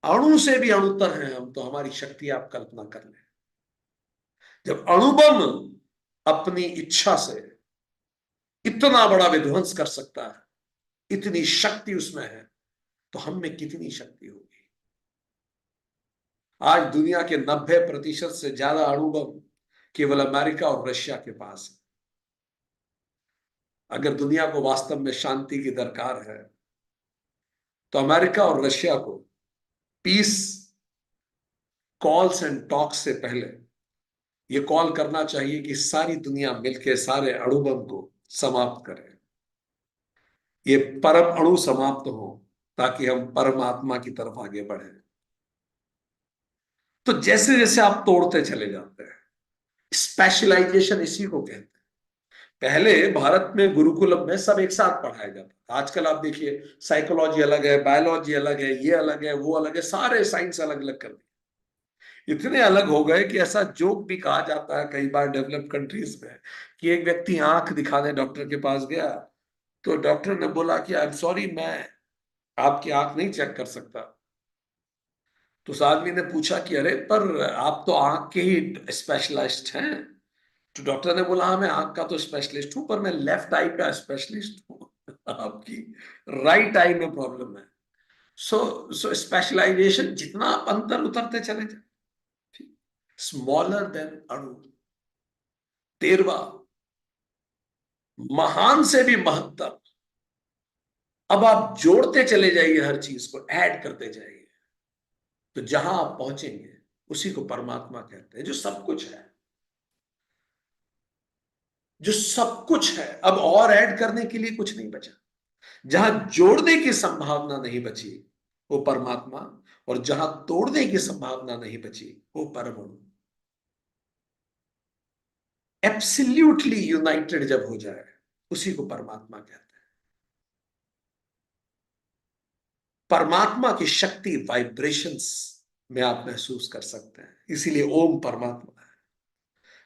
अणु से भी अणुतर हैं हम, तो हमारी शक्ति आप कल्पना कर लें। जब अणुबम अपनी इच्छा से इतना बड़ा विध्वंस कर सकता है, इतनी शक्ति उसमें है, तो हम में कितनी शक्ति होगी। आज दुनिया के 90% से ज्यादा अणुबम केवल अमेरिका और रशिया के पास है। अगर दुनिया को वास्तव में शांति की दरकार है तो अमेरिका और रशिया को पीस कॉल्स एंड टॉक्स से पहले यह कॉल करना चाहिए कि सारी दुनिया मिलकर सारे अणुबम को समाप्त करे। ये परम अणु समाप्त हो ताकि हम परमात्मा की तरफ आगे बढ़े। तो जैसे जैसे आप तोड़ते चले जाते हैं, स्पेशलाइजेशन इसी को कहते हैं। पहले भारत में गुरुकुलम में सब एक साथ पढ़ाया जाता था। आजकल आप देखिए, साइकोलॉजी अलग है, बायोलॉजी अलग है, ये अलग है, वो अलग है, सारे साइंस अलग अलग कर दिए। इतने अलग हो गए कि ऐसा जोक भी कहा जाता है कई बार डेवलप्ड कंट्रीज में कि एक व्यक्ति आंख दिखाने डॉक्टर के पास गया, तो डॉक्टर ने बोला कि आई एम सॉरी, मैं आपकी आंख नहीं चेक कर सकता। तो उस आदमी ने पूछा कि अरे पर आप तो आंख के ही स्पेशलिस्ट हैं। तो डॉक्टर ने बोला, हाँ मैं आंख का तो स्पेशलिस्ट हूं, पर मैं लेफ्ट आई का स्पेशलिस्ट हूं। आपकी राइट आई में प्रॉब्लम है। सो स्पेशलाइजेशन, जितना आप अंतर उतरते चले जाए। स्मॉलर देन अणु। 13वां, महान से भी महत्तर। अब आप जोड़ते चले जाइए, हर चीज को ऐड करते जाइए, तो जहां आप पहुंचेंगे उसी को परमात्मा कहते हैं, जो सब कुछ है। जो सब कुछ है, अब और ऐड करने के लिए कुछ नहीं बचा। जहां जोड़ने की संभावना नहीं बची वो परमात्मा, और जहां तोड़ने की संभावना नहीं बची वो परमाणु। एब्सोल्युटली यूनाइटेड जब हो जाए उसी को परमात्मा कहते हैं। परमात्मा की शक्ति वाइब्रेशंस में आप महसूस कर सकते हैं, इसीलिए ओम परमात्मा है,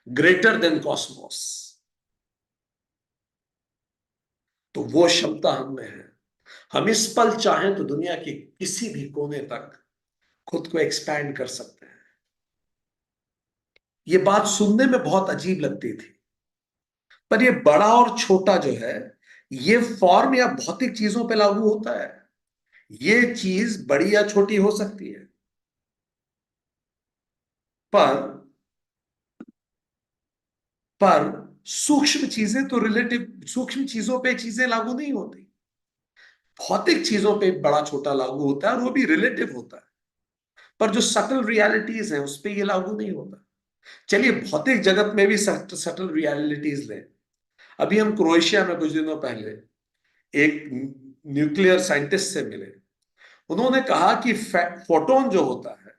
ग्रेटर देन कॉस्मोस। तो वो क्षमता हम में है। हम इस पल चाहें तो दुनिया के किसी भी कोने तक खुद को एक्सपैंड कर सकते हैं। ये बात सुनने में बहुत अजीब लगती थी, पर ये बड़ा और छोटा जो है, ये फॉर्म या भौतिक चीजों पे लागू होता है। ये चीज बड़ी या छोटी हो सकती है, पर पर सूक्ष्म चीजें तो रिलेटिव, सूक्ष्म चीजों पे चीजें लागू नहीं होती। भौतिक चीजों पे बड़ा छोटा लागू होता है, और वो भी रिलेटिव होता है। पर जो सटल रियलिटीज हैं उस पर ये लागू नहीं होता। चलिए भौतिक जगत में भी सटल रियलिटीज लें। अभी हम क्रोएशिया में कुछ दिनों पहले एक न्यूक्लियर साइंटिस्ट से मिले। उन्होंने कहा कि फोटोन जो होता है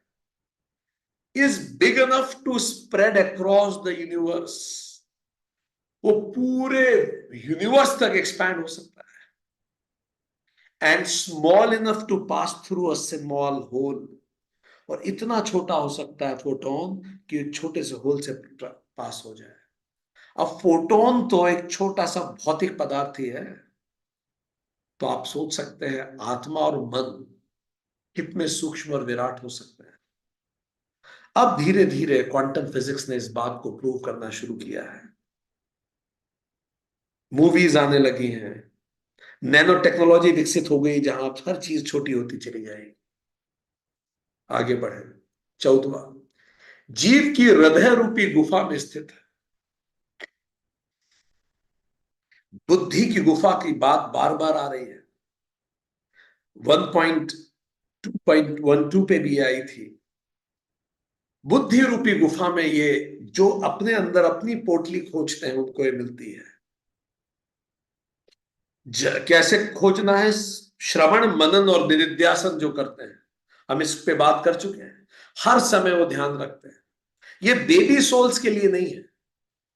is big enough to spread across the universe. वो पूरे यूनिवर्स तक एक्सपैंड हो सकता है। And small enough to pass through a small hole. और इतना छोटा हो सकता है फोटोन कि एक छोटे से होल से पास हो जाए। अब फोटोन तो एक छोटा सा भौतिक पदार्थ ही है। तो आप सोच सकते हैं आत्मा और मन कितने सूक्ष्म और विराट हो सकते हैं। अब धीरे धीरे क्वांटम फिजिक्स ने इस बात को प्रूव करना शुरू किया है। मूवीज आने लगी हैं, नैनो टेक्नोलॉजी विकसित हो गई जहां अब हर चीज छोटी होती चली जाएगी। आगे बढ़े। 14वां, जीव की हृदय रूपी गुफा में स्थित है। बुद्धि की गुफा की बात बार बार आ रही है। 1.2.12 पे भी आई थी। बुद्धि रूपी गुफा में ये जो अपने अंदर अपनी पोटली खोजते हैं उनको ये मिलती है। कैसे खोजना है? श्रवण मनन और निधिध्यासन जो करते हैं, हम इस पे बात कर चुके हैं। हर समय वो ध्यान रखते हैं। ये बेबी सोल्स के लिए नहीं है।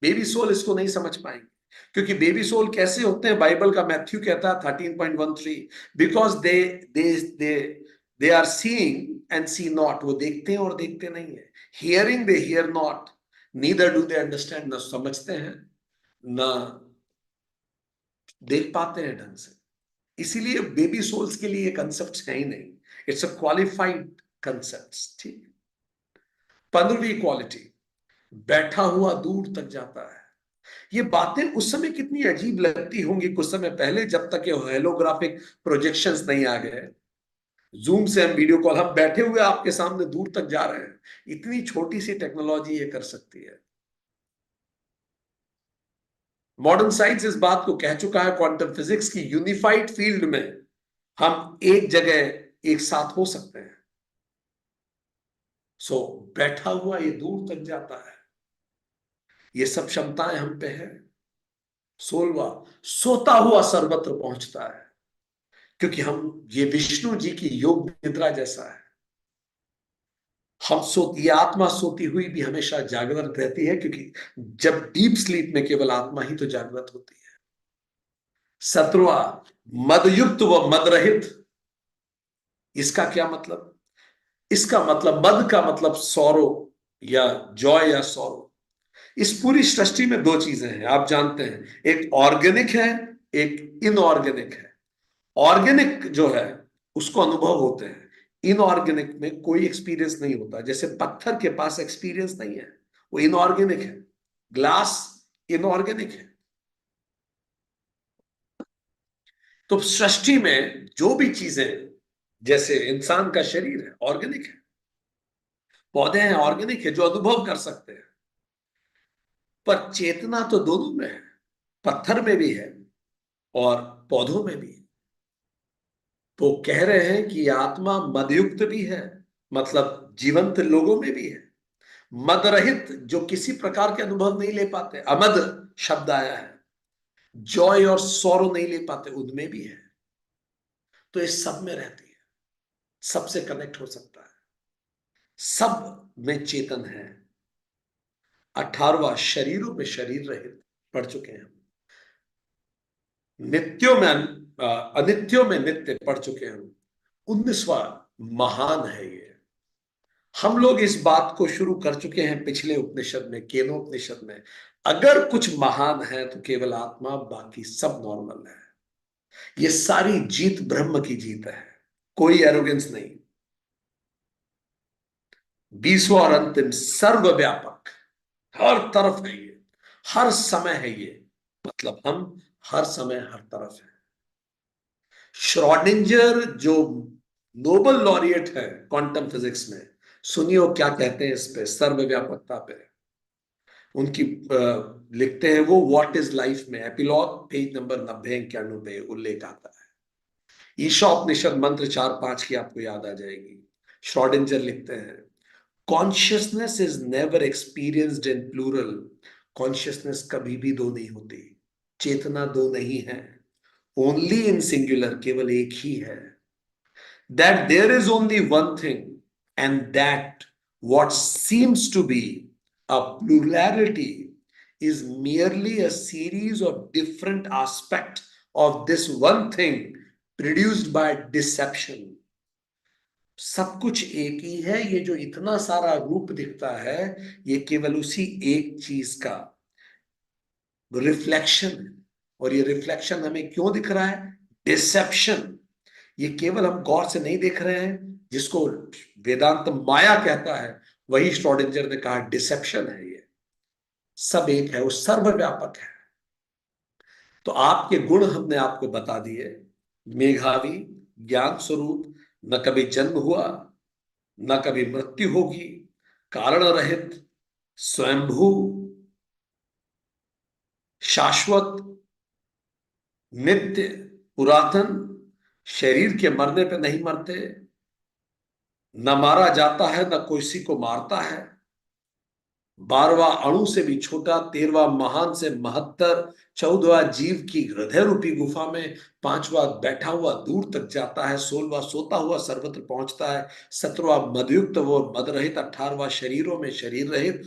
बेबी सोल इसको नहीं समझ पाएंगे, क्योंकि बेबी सोल कैसे होते हैं? बाइबल का मैथ्यू कहता है 13.13, because they are seeing and see not. वो देखते हैं और देखते नहीं है। Hearing they hear not, neither do they understand. ना समझते हैं ना देख पाते हैं ढंग से। इसीलिए बेबी सोल्स के लिए कंसेप्ट है ही नहीं। It's a qualified concept. ठीक। 15वीं क्वालिटी, बैठा हुआ दूर तक जाता है। ये बातें उस समय कितनी अजीब लगती होंगी कुछ समय पहले, जब तक ये हेलोग्राफिक प्रोजेक्शंस नहीं आ गए। जूम से हम वीडियो कॉल, हम बैठे हुए आपके सामने दूर तक जा रहे हैं। इतनी छोटी सी टेक्नोलॉजी ये कर सकती है। मॉडर्न साइंस इस बात को कह चुका है क्वांटम फिजिक्स की यूनिफाइड फील्ड में हम एक जगह एक साथ हो सकते हैं। सो बैठा हुआ ये दूर तक जाता है। ये सब क्षमताएं हम पे है। 16वां, सोता हुआ सर्वत्र पहुंचता है। क्योंकि हम, ये विष्णु जी की योग निद्रा जैसा है। हम ये आत्मा सोती हुई भी हमेशा जागृत रहती है, क्योंकि जब डीप स्लीप में केवल आत्मा ही तो जागृत होती है। 17वां, मदयुक्त व मदरहित। इसका क्या मतलब? इसका मतलब, मद का मतलब सौरो या जॉय या सौरो। इस पूरी सृष्टि में दो चीजें हैं, आप जानते हैं, एक ऑर्गेनिक है, एक इनऑर्गेनिक है। ऑर्गेनिक जो है उसको अनुभव होते हैं, इनऑर्गेनिक में कोई एक्सपीरियंस नहीं होता। जैसे पत्थर के पास एक्सपीरियंस नहीं है, वो इनऑर्गेनिक है। ग्लास इनऑर्गेनिक है। तो सृष्टि में जो भी चीजें, जैसे इंसान का शरीर है ऑर्गेनिक है, पौधे हैं ऑर्गेनिक है जो अनुभव कर सकते हैं। पर चेतना तो दोनों में है, पत्थर में भी है और पौधों में भी है। तो कह रहे हैं कि आत्मा मदयुक्त भी है, मतलब जीवंत लोगों में भी है। मदरहित, जो किसी प्रकार के अनुभव नहीं ले पाते, अमद शब्द आया है, जॉय और सौरो नहीं ले पाते, उनमें भी है। तो इस सब में रहती है, सबसे कनेक्ट हो सकता है, सब में चेतन है। 18वां, शरीरों में शरीर रहित, पढ़ चुके हैं। नित्यों में अनित्यों में नित्य, पढ़ चुके हैं। 19वां, महान है ये। हम लोग इस बात को शुरू कर चुके हैं पिछले उपनिषद में, केनोपनिषद में। अगर कुछ महान है तो केवल आत्मा, बाकी सब नॉर्मल है। ये सारी जीत ब्रह्म की जीत है, कोई एरोगेंस नहीं। 20वां और अंतिम, सर्वव्यापक, हर तरफ है ये, हर समय है ये, मतलब हम हर समय हर तरफ है। श्रोडिंजर जो नोबेल लॉरिएट है क्वांटम फिजिक्स में, सुनिए वो क्या कहते हैं इस पे, सर्वव्यापकता पे। उनकी लिखते हैं वो, व्हाट इज लाइफ में, एपिलॉग, पेज नंबर 90-91 पे उल्लेख आता है। ईशा उपनिषद मंत्र 4-5 की आपको याद आ जाएगी। श्रोडिंजर लिखते हैं, consciousness is never experienced in plural. Consciousness कभी भी दो नहीं होती, चेतना दो नहीं है, ओनली इन सिंगुलर, केवल एक ही है। That there is only one thing and that what seems to be a plurality is merely a series of different aspects of this one thing produced by deception। सब कुछ एक ही है, ये जो इतना सारा रूप दिखता है ये केवल उसी एक चीज का रिफ्लेक्शन है। और ये रिफ्लेक्शन हमें क्यों दिख रहा है? डिसेप्शन। ये केवल हम गौर से नहीं देख रहे हैं, जिसको वेदांत माया कहता है, वही श्रोडिंजर ने कहा डिसेप्शन है। ये सब एक है, वो सर्वव्यापक है। तो आपके गुण हमने आपको बता दिए, मेघावी, ज्ञान स्वरूप, न कभी जन्म हुआ न कभी मृत्यु होगी, कारण रहित, स्वयंभू, शाश्वत, नित्य, पुरातन, शरीर के मरने पे नहीं मरते, न मारा जाता है न किसी को मारता है, 12वां अणु से भी छोटा, 13वां महान से महत्तर, 14वां जीव की हृदय रूपी गुफा में, 5वां बैठा हुआ दूर तक जाता है, 16वां सोता हुआ सर्वत्र पहुंचता है, 17वां मदयुक्त वो मद रहित, 18वां शरीरों में शरीर रहित,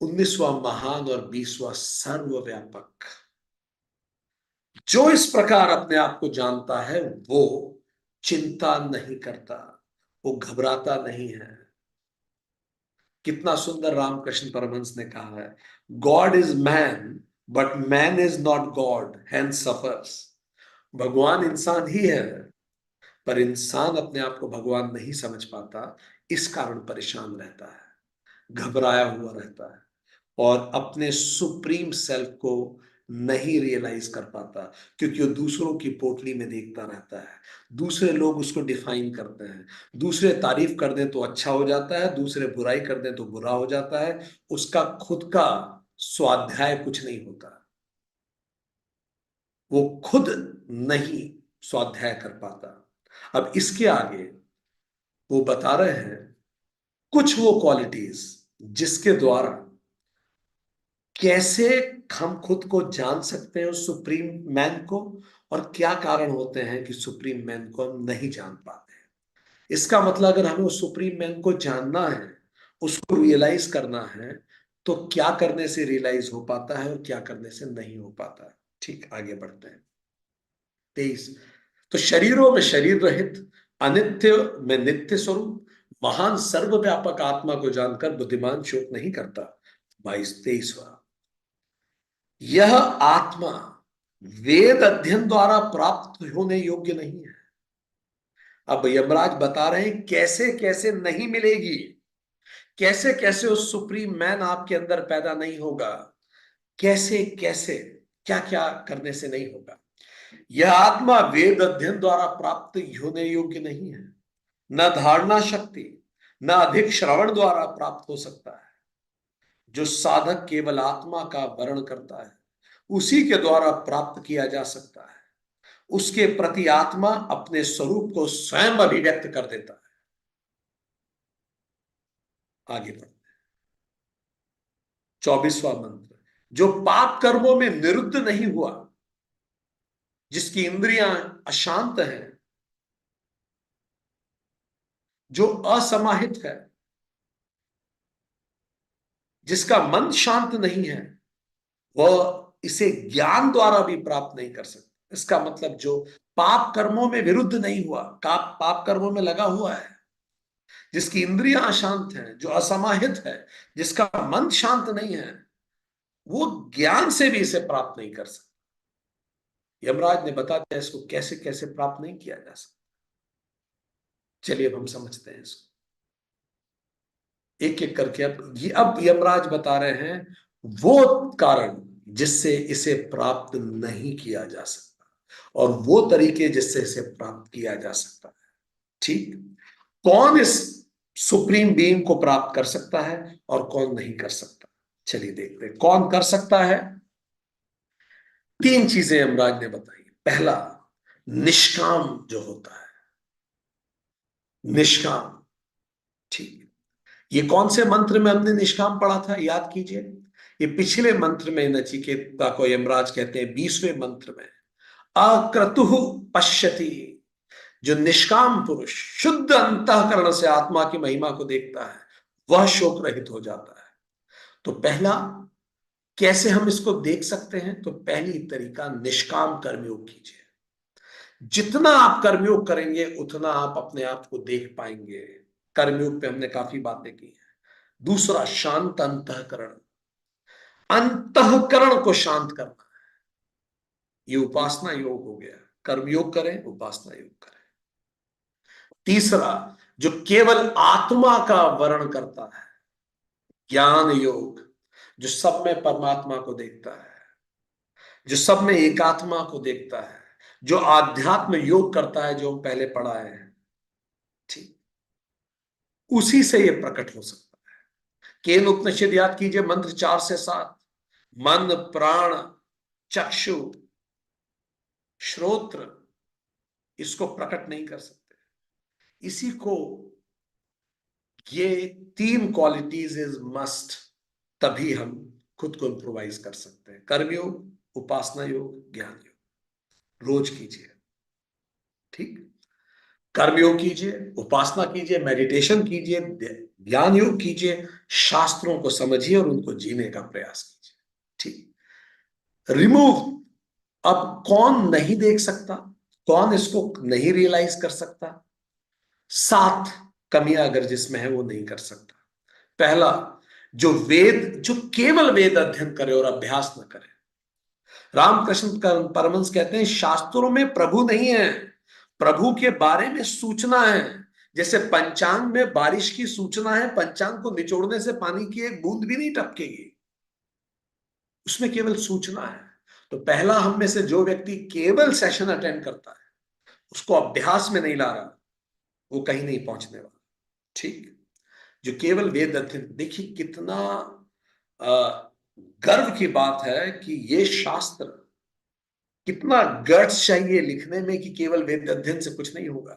19वां महान और 20वां सर्वव्यापक। जो इस प्रकार अपने आप को जानता है वो चिंता नहीं करता, वो घबराता नहीं है। कितना सुंदर रामकृष्ण परमहंस ने कहा है, God is man but man is not God hence suffers. भगवान इंसान ही है, पर इंसान अपने आप को भगवान नहीं समझ पाता, इस कारण परेशान रहता है, घबराया हुआ रहता है, और अपने सुप्रीम सेल्फ को नहीं रियलाइज कर पाता, क्योंकि वो दूसरों की पोटली में देखता रहता है। दूसरे लोग उसको डिफाइन करते हैं, दूसरे तारीफ कर दें तो अच्छा हो जाता है, दूसरे बुराई कर दें तो बुरा हो जाता है, उसका खुद का स्वाध्याय कुछ नहीं होता, वो खुद नहीं स्वाध्याय कर पाता। अब इसके आगे वो बता रहे हैं कुछ वो क्वालिटीज जिसके द्वारा कैसे हम खुद को जान सकते हैं उस सुप्रीम मैन को, और क्या कारण होते हैं कि सुप्रीम मैन को हम नहीं जान पाते हैं। इसका मतलब अगर हमें उस सुप्रीम मैन को जानना है, उसको रियलाइज करना है, तो क्या करने से रियलाइज हो पाता है और क्या करने से नहीं हो पाता है। ठीक, आगे बढ़ते हैं। 23, तो शरीरों में शरीर रहित, अनित्य में नित्य स्वरूप, महान सर्वव्यापक आत्मा को जानकर बुद्धिमान शोक नहीं करता। 22-23वां, यह आत्मा वेद अध्ययन द्वारा प्राप्त होने योग्य नहीं है। अब यमराज बता रहे हैं कैसे कैसे नहीं मिलेगी, कैसे कैसे उस सुप्रीम मैन आपके अंदर पैदा नहीं होगा, कैसे कैसे क्या क्या करने से नहीं होगा। यह आत्मा वेद अध्ययन द्वारा प्राप्त होने योग्य नहीं है, न धारणा शक्ति न अधिक श्रवण द्वारा प्राप्त हो सकता है। जो साधक केवल आत्मा का वर्ण करता है उसी के द्वारा प्राप्त किया जा सकता है। उसके प्रति आत्मा अपने स्वरूप को स्वयं अभिव्यक्त कर देता है। आगे बढ़ते हैं। 24वां मंत्र, जो पाप कर्मों में निरुद्ध नहीं हुआ, जिसकी इंद्रियां अशांत हैं, जो असमाहित है, जिसका मन शांत नहीं है, वह इसे ज्ञान द्वारा भी प्राप्त नहीं कर सकता। इसका मतलब जो पाप कर्मों में विरुद्ध नहीं हुआ, पाप कर्मों में लगा हुआ है, जिसकी इंद्रियां अशांत हैं, जो असमाहित है, जिसका मन शांत नहीं है, वो ज्ञान से भी इसे प्राप्त नहीं कर सकता। यमराज ने बता दिया इसको कैसे कैसे प्राप्त नहीं किया जा सकता। चलिए अब हम समझते हैं इसको एक एक करके। अब यमराज बता रहे हैं वो कारण जिससे इसे प्राप्त नहीं किया जा सकता, और वो तरीके जिससे इसे प्राप्त किया जा सकता है। ठीक, कौन इस सुप्रीम बीइंग को प्राप्त कर सकता है और कौन नहीं कर सकता। चलिए देखते हैं कौन कर सकता है। 3 चीजें यमराज ने बताई। पहला, निष्काम जो होता है, निष्काम। ये कौन से मंत्र में हमने निष्काम पढ़ा था, याद कीजिए। ये पिछले मंत्र में नचिकेता को यमराज कहते हैं, 20वें मंत्र में। अक्रतुः पश्यति, जो निष्काम पुरुष शुद्ध अंतःकरण से आत्मा की महिमा को देखता है, वह शोक रहित हो जाता है। तो पहला, कैसे हम इसको देख सकते हैं? तो पहली तरीका, निष्काम कर्मयोग कीजिए। जितना आप कर्मयोग करेंगे उतना आप अपने आप को देख पाएंगे। कर्मयोग पे हमने काफी बातें की हैं। दूसरा, शांत अंतःकरण, अंतःकरण को शांत करना, ये उपासना योग हो गया। कर्मयोग करें, उपासना योग करें। तीसरा, जो केवल आत्मा का वर्ण करता है, ज्ञान योग, जो सब में परमात्मा को देखता है, जो सब में एकात्मा को देखता है, जो आध्यात्म योग करता है, जो हम पहले पढ़ाए हैं, ठीक, उसी से ये प्रकट हो सकता है। केन उपनिषद याद कीजिए, मंत्र 4 से 7। मन, प्राण, चक्षु, श्रोत्र इसको प्रकट नहीं कर सकते। इसी को, ये 3 क्वालिटीज इज मस्ट, तभी हम खुद को इम्प्रोवाइज कर सकते हैं। कर्मयोग, उपासना योग, ज्ञान योग रोज कीजिए। ठीक, कर्मयोग कीजिए, उपासना कीजिए, मेडिटेशन कीजिए, ज्ञान योग कीजिए, शास्त्रों को समझिए और उनको जीने का प्रयास कीजिए। ठीक, रिमूव। अब कौन नहीं देख सकता, कौन इसको नहीं रियलाइज कर सकता? 7 कमियां अगर जिसमें है वो नहीं कर सकता। पहला, जो केवल वेद अध्ययन करे और अभ्यास न करे। रामकृष्ण परमहंस कहते हैं, शास्त्रों में प्रभु नहीं है, प्रभु के बारे में सूचना है। जैसे पंचांग में बारिश की सूचना है, पंचांग को निचोड़ने से पानी की एक बूंद भी नहीं टपकेगी, उसमें केवल सूचना है। तो पहला, हम में से जो व्यक्ति केवल सेशन अटेंड करता है, उसको अभ्यास में नहीं ला रहा, वो कहीं नहीं पहुंचने वाला। ठीक, जो केवल वेद अध्ययन, देखिए कितना गर्व की बात है कि ये शास्त्र, कितना गट्स चाहिए लिखने में कि केवल वेद अध्ययन से कुछ नहीं होगा।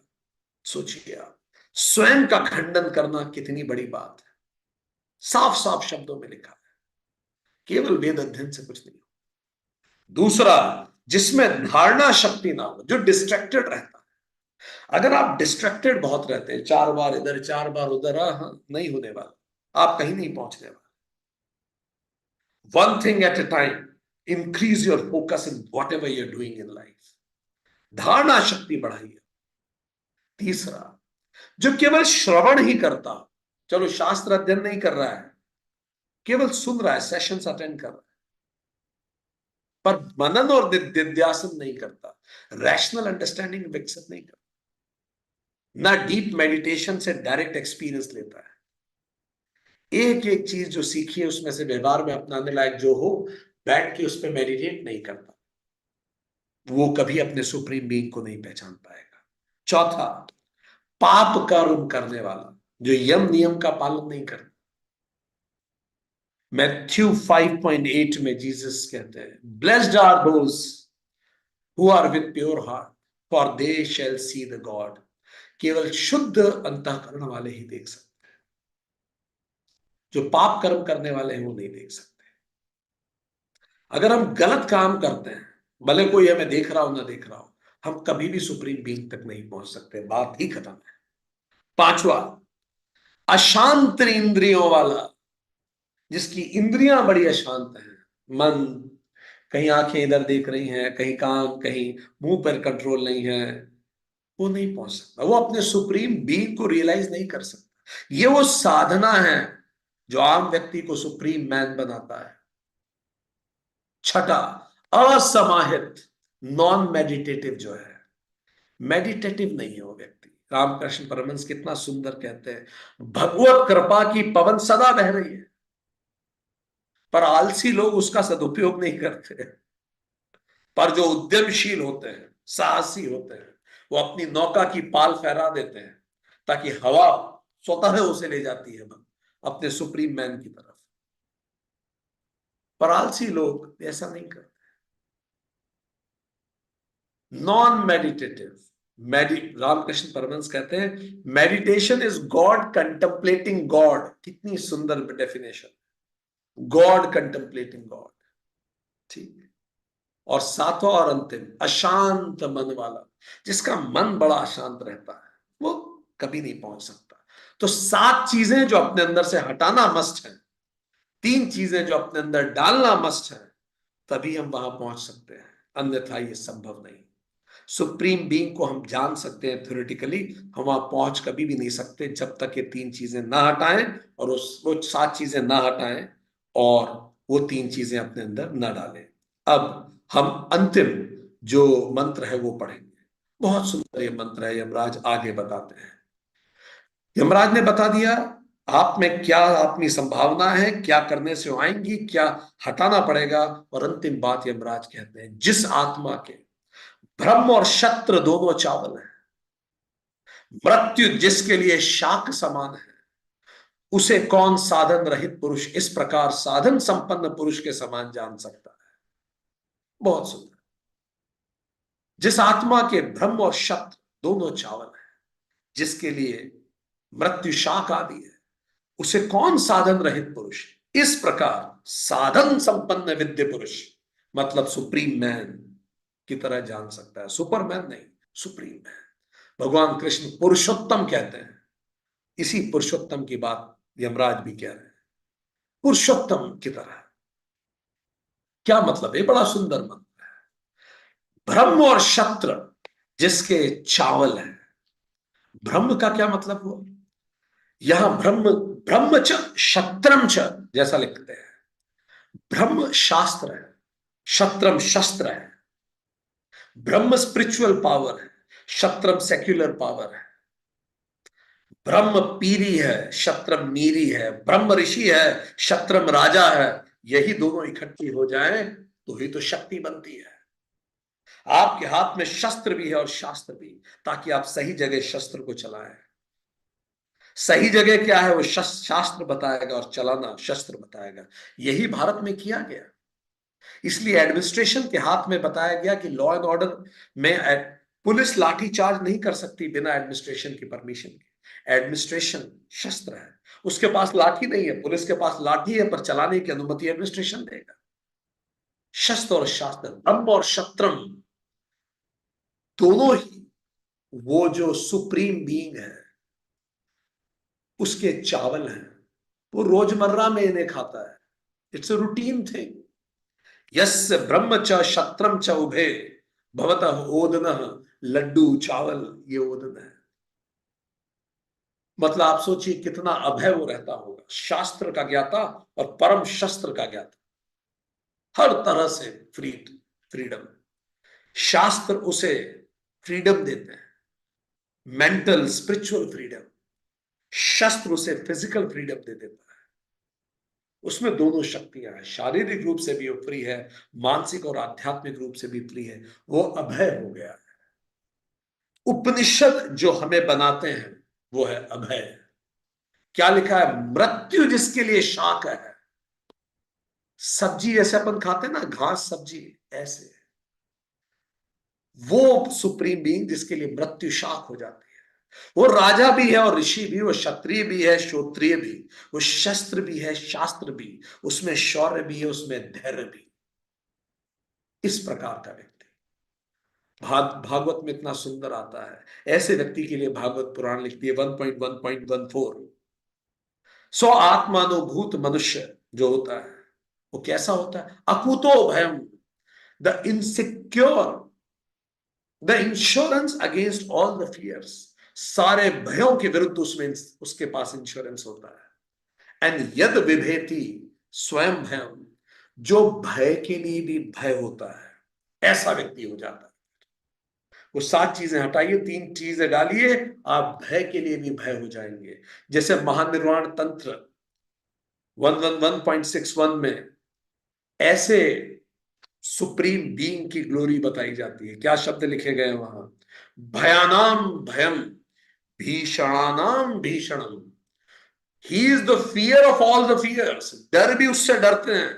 सोचिए आप, स्वयं का खंडन करना कितनी बड़ी बात है। साफ साफ शब्दों में लिखा है, केवल वेद अध्ययन से कुछ नहीं होगा। दूसरा, जिसमें धारणा शक्ति ना हो, जो डिस्ट्रैक्टेड रहता है। अगर आप डिस्ट्रैक्टेड बहुत रहते हैं, 4 बार इधर 4 बार उधर, नहीं होने वाला, आप कहीं नहीं पहुंचने वाले। One thing at a time, increase your focus in whatever you're doing in life. धारणा शक्ति बढ़ाइए। तीसरा, जो केवल श्रवण ही करता हो, चलो शास्त्र अध्ययन नहीं कर रहा है, केवल सुन रहा है, सेशंस अटेंड कर रहा है, पर मनन और निधिध्यासन नहीं करता, रैशनल अंडरस्टैंडिंग विकसित नहीं करता, ना डीप मेडिटेशन से डायरेक्ट एक्सपीरियंस लेता है। एक एक चीज जो सीखी है उसमें से व्यवहार में अपनाने लायक जो हो, बैठ के उस पर मेडिटेट नहीं करता, वो कभी अपने सुप्रीम बीइंग को नहीं पहचान पाएगा। चौथा, पाप कर्म करने वाला, जो यम नियम का पालन नहीं करता। मैथ्यू 5.8 में जीसस कहते हैं, blessed are those who are with pure heart, for they shall see the God. केवल शुद्ध अंतःकरण वाले ही देख सकते हैं, जो पाप कर्म करने वाले हैं वो नहीं देख सकते। अगर हम गलत काम करते हैं, भले कोई हमें देख रहा हो ना देख रहा हो, हम कभी भी सुप्रीम बीइंग तक नहीं पहुंच सकते, बात ही खत्म है। पांचवा, अशांत इंद्रियों वाला, जिसकी इंद्रियां बड़ी अशांत हैं, मन, कहीं आंखें इधर देख रही हैं, कहीं कान, कहीं मुंह पर कंट्रोल नहीं है, वो नहीं पहुंच सकता, वो अपने सुप्रीम बीइंग को रियलाइज नहीं कर सकता। ये वो साधना है जो आम व्यक्ति को सुप्रीम मैन बनाता है। छठा, असमाहित, नॉन मेडिटेटिव जो है, मेडिटेटिव नहीं है वो व्यक्ति। रामकृष्ण परमहंस कितना सुंदर कहते हैं, भगवत कृपा की पवन सदा बह रही है, पर आलसी लोग उसका सदुपयोग नहीं करते। पर जो उद्यमशील होते हैं, साहसी होते हैं, वो अपनी नौका की पाल फहरा देते हैं ताकि हवा स्वतः उसे ले जाती है अपने सुप्रीम मैन की तरफ। पर आलसी लोग ऐसा नहीं करते। नॉन मेडिटेटिव, रामकृष्ण परमहंस कहते हैं meditation is God contemplating God. कितनी सुंदर डेफिनेशन, गॉड कंटेम्पलेटिंग गॉड। ठीक। और सातवां और अंतिम, अशांत मन वाला। जिसका मन बड़ा अशांत रहता है वो कभी नहीं पहुंच सकता। तो 7 चीजें जो अपने अंदर से हटाना मस्ट है, 3 चीजें जो अपने अंदर डालना मस्ट है, तभी हम वहां पहुंच सकते हैं, अन्यथा ये संभव नहीं। सुप्रीम बीइंग को हम जान सकते हैं थ्योरेटिकली, हम वहां पहुंच कभी भी नहीं सकते जब तक ये 3 चीजें ना हटाएं, और वो 7 चीजें ना हटाएं, और वो 3 चीजें अपने अंदर ना डालें। अब हम अंतिम जो मंत्र है वो पढ़ेंगे। बहुत सुंदर ये मंत्र है, यमराज आगे बताते हैं। यमराज ने बता दिया आप में क्या अपनी संभावना है, क्या करने से आएंगी, क्या हटाना पड़ेगा। और अंतिम बात यमराज कहते हैं, जिस आत्मा के ब्रह्म और शस्त्र दोनों चावल है, मृत्यु जिसके लिए शाक समान है, उसे कौन साधन रहित पुरुष इस प्रकार साधन संपन्न पुरुष के समान जान सकता है। बहुत सुंदर। जिस आत्मा के ब्रह्म और शस्त्र दोनों चावल है, जिसके लिए मृत्यु शाक आदि है, उसे कौन साधन रहित पुरुष इस प्रकार साधन संपन्न विद्य पुरुष, मतलब सुप्रीम मैन की तरह जान सकता है। सुपरमैन नहीं, सुप्रीम मैन। भगवान कृष्ण पुरुषोत्तम कहते हैं, इसी पुरुषोत्तम की बात यमराज भी कह रहे हैं, पुरुषोत्तम की तरह। क्या मतलब है? बड़ा सुंदर मंत्र है। ब्रह्म और शस्त्र जिसके चावल है। ब्रह्म का क्या मतलब हुआ? यहां ब्रह्म, ब्रह्म च शत्रम च जैसा लिखते हैं। ब्रह्म शास्त्र है, शत्रम शस्त्र है। ब्रह्म स्पिरिचुअल पावर है, शत्रम सेक्युलर पावर है। ब्रह्म पीरी है, शत्रम मीरी है। ब्रह्म ऋषि है, शत्रम राजा है। यही दोनों इकट्ठी हो जाएं तो ही तो शक्ति बनती है। आपके हाथ में शस्त्र भी है और शास्त्र भी, ताकि आप सही जगह शस्त्र को चलाएं। सही जगह क्या है वो शास्त्र बताएगा, और चलाना शस्त्र बताएगा। यही भारत में किया गया। इसलिए एडमिनिस्ट्रेशन के हाथ में बताया गया कि लॉ एंड ऑर्डर में पुलिस लाठी चार्ज नहीं कर सकती बिना एडमिनिस्ट्रेशन की परमिशन के। एडमिनिस्ट्रेशन शस्त्र है, उसके पास लाठी नहीं है, पुलिस के पास लाठी है, पर चलाने की अनुमति एडमिनिस्ट्रेशन देगा। शस्त्र और शास्त्र, ब्रह्म और शत्रम, दोनों ही वो जो सुप्रीम बीइंग है उसके चावल हैं। वो रोजमर्रा में इन्हें खाता है। It's a routine thing. यस्य ब्रह्म च शत्रम च उभे भवतः ओदनः, लड्डू चावल ये ओदन है। मतलब आप सोचिए कितना अभय वो रहता होगा, शास्त्र का ज्ञाता और परम शस्त्र का ज्ञाता, हर तरह से फ्रीडम। शास्त्र उसे फ्रीडम देते हैं, मेंटल स्पिरिचुअल फ्रीडम। शस्त्र उसे फिजिकल फ्रीडम दे देता है। उसमें दोनों शक्तियां हैं, शारीरिक रूप से भी वो फ्री है, मानसिक और आध्यात्मिक रूप से भी फ्री है। वो अभय हो गया है। उपनिषद जो हमें बनाते हैं वो है अभय। क्या लिखा है? मृत्यु जिसके लिए शाक है। सब्जी जैसे अपन खाते हैं ना, घास सब्जी, ऐसे वो सुप्रीम बीइंग जिसके लिए मृत्यु शाक हो जाती है। वो राजा भी है और ऋषि भी, वो क्षत्रिय भी है, श्रोत्रिय भी, वो शस्त्र भी है, शास्त्र भी, उसमें शौर्य भी है, उसमें धैर्य भी। इस प्रकार का व्यक्ति भागवत में इतना सुंदर आता है। ऐसे व्यक्ति के लिए भागवत पुराण लिखती है 1.1.14। सो आत्मानुभूत मनुष्य जो होता है वो कैसा होता है? अकुतो भयम, the insecure, the insurance against all the fears. सारे भयों के विरुद्ध उसमें उसके पास इंश्योरेंस होता है। एंड यद विभेति स्वयं भयम, जो भय के लिए भी भय होता है, ऐसा व्यक्ति हो जाता है। वो 7 चीजें हटाइए, 3 चीजें डालिए, आप भय के लिए भी भय हो जाएंगे। जैसे महानिर्वाण तंत्र 111.61 में ऐसे सुप्रीम बीइंग की ग्लोरी बताई जाती है। क्या शब्द लिखे गए हैं वहां? भयानाम भयम, भीषणानाम भीषणम। He is the fear of all the fears. डर भी उससे डरते हैं।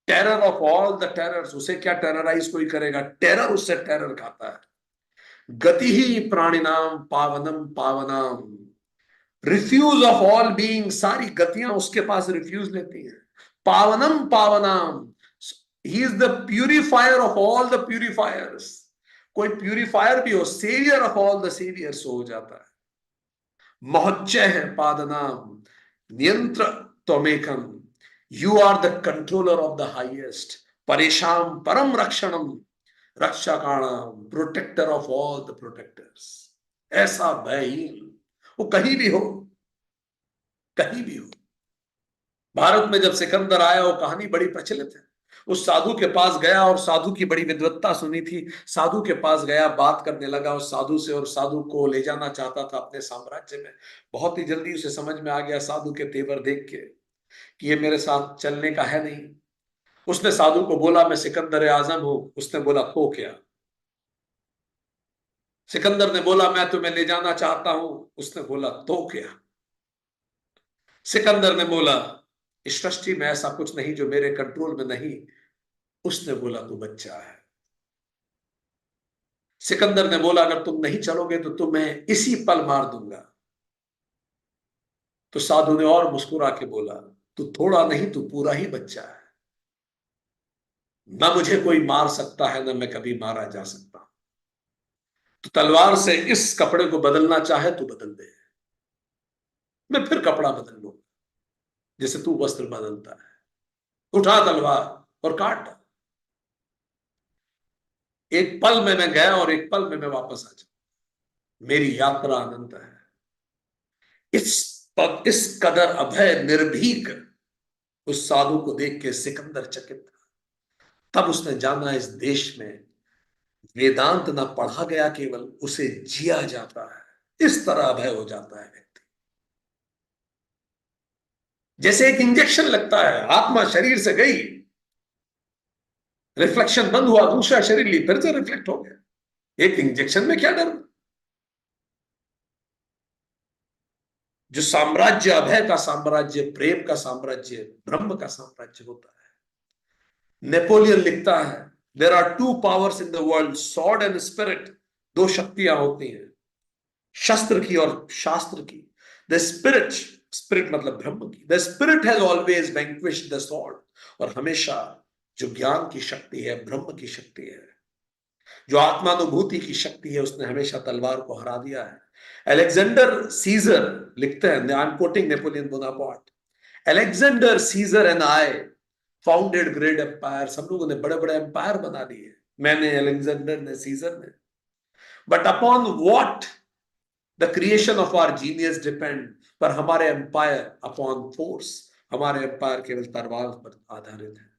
Terror of all the terrors. उसे क्या टेरराइज कोई करेगा? टेरर उससे टेरर खाता है। गति ही प्राणिनाम पावनम पावनाम, रिफ्यूज ऑफ ऑल बीइंग, सारी गतियां उसके पास रिफ्यूज लेती हैं। पावनम पावनाम, he is the purifier of all the purifiers, कोई प्यूरिफायर भी हो, saviour of all the saviours हो जाता है। मोहच्चय है पादनाम, नियंत्र त्वमेकम, you are the controller of the highest, परेशान परम रक्षणम, रक्षकाणाम, protector of all the protectors. ऐसा भयहीन, वो कहीं भी हो, कहीं भी हो। भारत में जब सिकंदर आया, वो कहानी बड़ी प्रचलित है। उस साधु के पास गया और साधु की बड़ी विद्वत्ता सुनी थी। साधु के पास गया, बात करने लगा उस साधु से, और साधु को ले जाना चाहता था अपने साम्राज्य में। बहुत ही जल्दी उसे समझ में आ गया साधु के तेवर देख के कि ये मेरे साथ चलने का है नहीं। उसने साधु को बोला मैं सिकंदर आजम हूं। उसने बोला तो क्या? सिकंदर ने बोला मैं तुम्हें ले जाना चाहता हूं। उसने बोला तो क्या? सिकंदर ने बोला इस सृष्टि में ऐसा कुछ नहीं जो मेरे कंट्रोल में नहीं। उसने बोला तू बच्चा है। सिकंदर ने बोला अगर तुम नहीं चलोगे तो तुम्हें इसी पल मार दूंगा। तो साधु ने और मुस्कुरा के बोला तू थोड़ा नहीं, तू पूरा ही बच्चा है। ना मुझे कोई मार सकता है, ना मैं कभी मारा जा सकता। तो तलवार से इस कपड़े को बदलना चाहे तो बदल दे, मैं फिर कपड़ा बदल लूंगा जैसे तू वस्त्र बदलता है। उठा तलवार और काट डाला। एक पल में मैं गया और एक पल में मैं वापस आ जाऊं। मेरी यात्रा अनंत है। इस कदर अभय निर्भीक उस साधु को देख के सिकंदर चकित था। तब उसने जाना इस देश में वेदांत ना पढ़ा गया केवल, उसे जिया जाता है। इस तरह अभय हो जाता है व्यक्ति। जैसे एक इंजेक्शन लगता है, आत्मा शरीर से गई, रिफ्लेक्शन बंद हुआ, दूसरा शरीर ली, फिर से रिफ्लेक्ट हो गया। एक इंजेक्शन में क्या डर? जो साम्राज्य अभय का साम्राज्य, प्रेम का साम्राज्य, ब्रह्म का साम्राज्य होता है। नेपोलियन लिखता है there are two powers in the world, sword and spirit. दो शक्तियां होती हैं, शस्त्र की और शास्त्र की। द स्पिरिट, स्पिरिट मतलब ब्रह्म की, the spirit has always vanquished the sword. और हमेशा जो ज्ञान की शक्ति है, ब्रह्म की शक्ति है, जो आत्मानुभूति की शक्ति है, उसने हमेशा तलवार को हरा दिया है। अलेक्जेंडर सीजर लिखते हैं, I am quoting Napoleon Bonaparte, Alexander Caesar and I founded great empire. सब लोगों ने बड़े बड़े एम्पायर बना दिए, मैंने, अलेक्जेंडर ने, सीजर ने। But upon what the creation of our genius depend. पर हमारे एम्पायर अपॉन फोर्स, हमारे एम्पायर केवल तलवार पर आधारित है।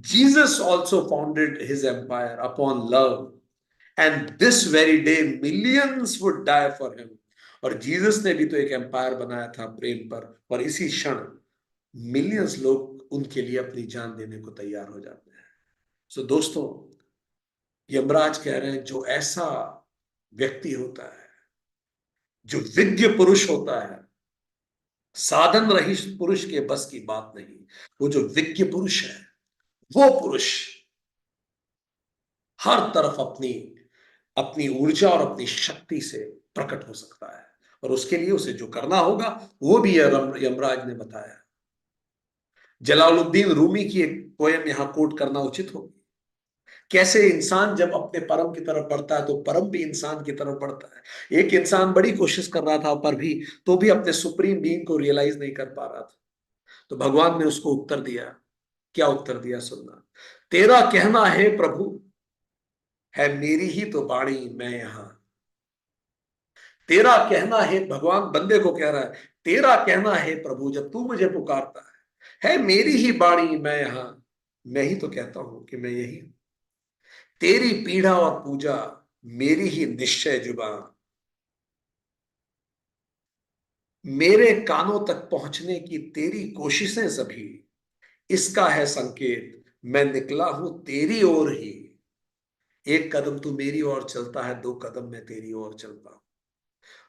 Jesus also founded his empire upon love, and this very day millions would die for him. और जीसस ने भी तो एक एम्पायर बनाया था प्रेम पर, और इसी क्षण मिलियंस लोग उनके लिए अपनी जान देने को तैयार हो जाते हैं। सो दोस्तों, यमराज कह रहे हैं जो ऐसा व्यक्ति होता है, जो विज्ञ पुरुष होता है, साधन रहित पुरुष के बस की बात नहीं। वो जो विज्ञ पुरुष है, वो पुरुष हर तरफ अपनी अपनी ऊर्जा और अपनी शक्ति से प्रकट हो सकता है। और उसके लिए उसे जो करना होगा वो भी यमराज ने बताया। जलालुद्दीन रूमी की एक पोयम यहां कोट करना उचित होगी। कैसे इंसान जब अपने परम की तरफ बढ़ता है तो परम भी इंसान की तरफ बढ़ता है। एक इंसान बड़ी कोशिश कर रहा था पर भी, तो भी अपने सुप्रीम बीइंग को रियलाइज नहीं कर पा रहा था। तो भगवान ने उसको उत्तर दिया। क्या उत्तर दिया सुनना। तेरा कहना है प्रभु, है मेरी ही तो वाणी मैं यहां। तेरा कहना है, भगवान बंदे को कह रहा है, तेरा कहना है प्रभु, जब तू मुझे पुकारता है मेरी ही वाणी मैं यहां। मैं ही तो कहता हूं कि मैं यही हूं। तेरी पीड़ा और पूजा मेरी ही निश्चय जुबान। मेरे कानों तक पहुंचने की तेरी कोशिशें सभी, इसका है संकेत मैं निकला हूं तेरी ओर ही। एक कदम तू मेरी ओर चलता है, दो कदम मैं तेरी ओर चलता हूं।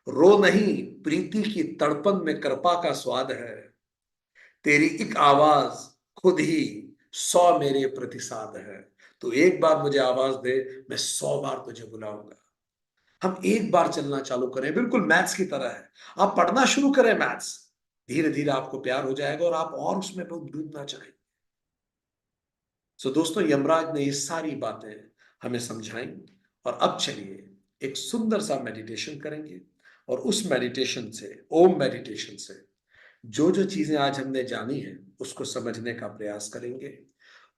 रो नहीं, प्रीति की तड़पन में कृपा का स्वाद है। तेरी एक आवाज खुद ही 100 मेरे प्रतिसाद है। तो एक बार मुझे आवाज दे, मैं 100 बार तुझे बुलाऊंगा। हम एक बार चलना चालू करें, बिल्कुल मैथ्स की तरह है। आप पढ़ना शुरू करें मैथ्स, धीरे धीरे आपको प्यार हो जाएगा और आप और उसमें बहुत डूबना चाहेंगे। सो दोस्तों, यमराज ने ये सारी बातें हमें समझाई, और अब चलिए एक सुंदर सा मेडिटेशन करेंगे, और उस मेडिटेशन से, ओम मेडिटेशन से, जो जो चीजें आज हमने जानी है उसको समझने का प्रयास करेंगे।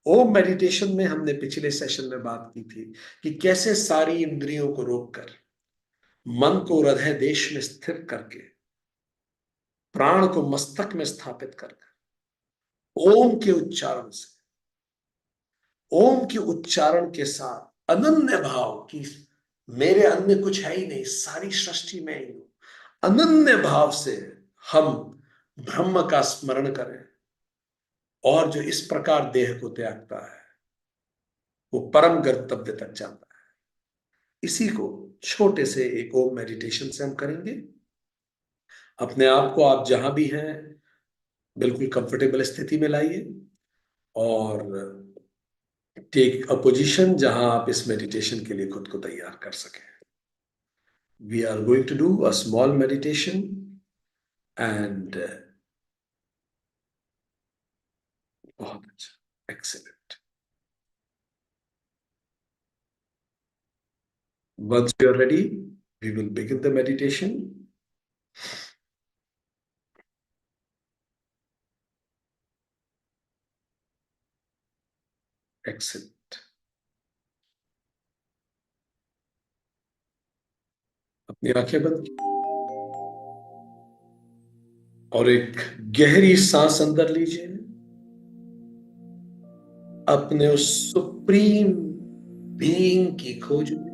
ओम मेडिटेशन में हमने पिछले सेशन में बात की थी कि कैसे सारी इंद्रियों को रोककर, मन को हृदय देश में स्थिर करके, प्राण को मस्तक में स्थापित कर ओम के उच्चारण से, ओम के उच्चारण के साथ अनन्य भाव की, मेरे अन्य कुछ है ही नहीं, सारी सृष्टि में ही हूं, अनन्य भाव से हम ब्रह्म का स्मरण करें, और जो इस प्रकार देह को त्यागता है वो परम गंतव्य तक जाता है। इसी को छोटे से एक ओम मेडिटेशन से हम करेंगे। अपने आप को, आप जहां भी हैं, बिल्कुल कंफर्टेबल स्थिति में लाइए, और टेक अ पोजिशन जहां आप इस मेडिटेशन के लिए खुद को तैयार कर सकें। We are going to do a small meditation, and बहुत अच्छा, excellent. Once you are ready, we will begin the meditation. Excellent. अपनी आंखें बंद की और एक गहरी सांस अंदर लीजिए। अपने उस सुप्रीम बीइंग की खोज में,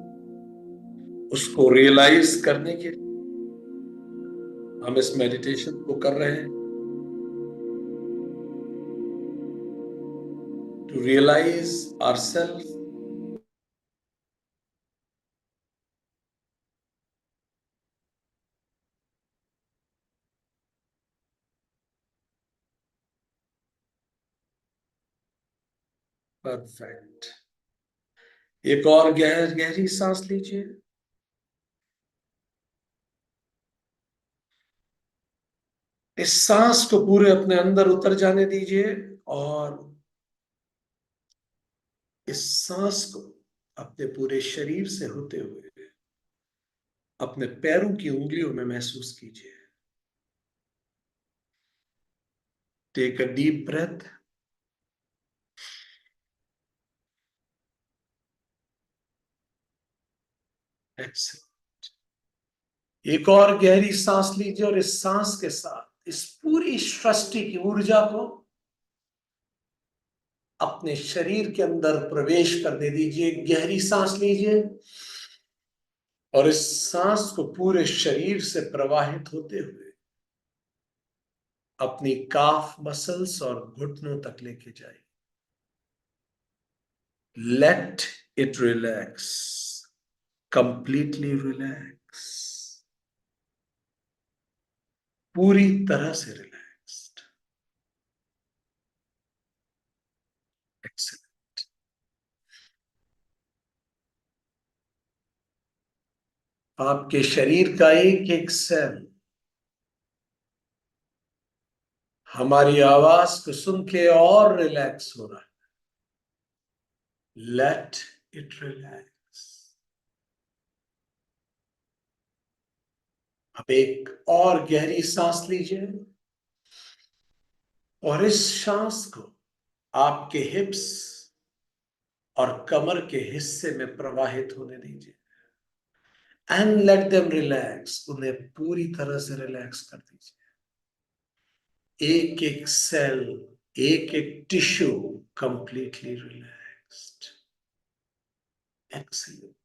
उसको रियलाइज करने के लिए हम इस मेडिटेशन को कर रहे हैं। To realise ourselves, perfect. एक और गहरी सांस लीजिए। इस सांस को पूरे अपने अंदर उतर जाने दीजिए, और इस सांस को अपने पूरे शरीर से होते हुए अपने पैरों की उंगलियों में महसूस कीजिए। Take a deep breath, exhale. एक और गहरी सांस लीजिए, और इस सांस के साथ इस पूरी सृष्टि की ऊर्जा को अपने शरीर के अंदर प्रवेश करने दीजिए। गहरी सांस लीजिए, और इस सांस को पूरे शरीर से प्रवाहित होते हुए अपनी काफ मसल्स और घुटनों तक लेके जाइए। Let it relax, completely relax, पूरी तरह से रिलैक्स्ड। एक्सेलेंट। आपके शरीर का एक एक सेल हमारी आवाज को सुन के और रिलैक्स हो रहा है। Let it relax. अब एक और गहरी सांस लीजिए, और इस सांस को आपके हिप्स और कमर के हिस्से में प्रवाहित होने दीजिए, एंड लेट देम रिलैक्स। उन्हें पूरी तरह से रिलैक्स कर दीजिए। एक एक सेल, एक एक टिश्यू कंप्लीटली रिलैक्स्ड। एक्सीलेंट।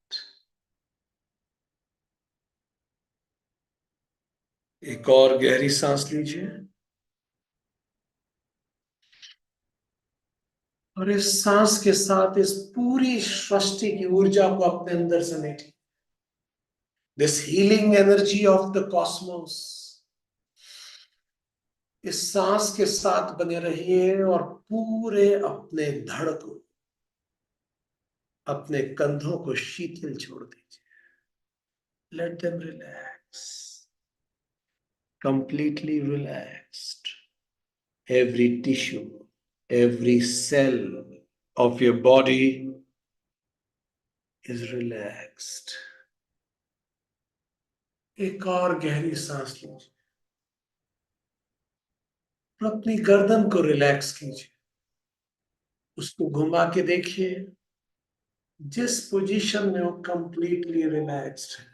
एक और गहरी सांस लीजिए, और इस सांस के साथ इस पूरी सृष्टि की ऊर्जा को अपने अंदर समेटिए। This healing energy of the cosmos, इस सांस के साथ बने रहिए, और पूरे अपने धड़ को, अपने कंधों को शीतल छोड़ दीजिए। Let them relax. Completely relaxed. Every tissue, every cell of your body is relaxed. एक और गहरी सांस लीजिए और अपनी गर्दन को रिलैक्स कीजिए, उसको घुमा के देखिए। जिस पोजीशन में वो कंप्लीटली रिलैक्स्ड है,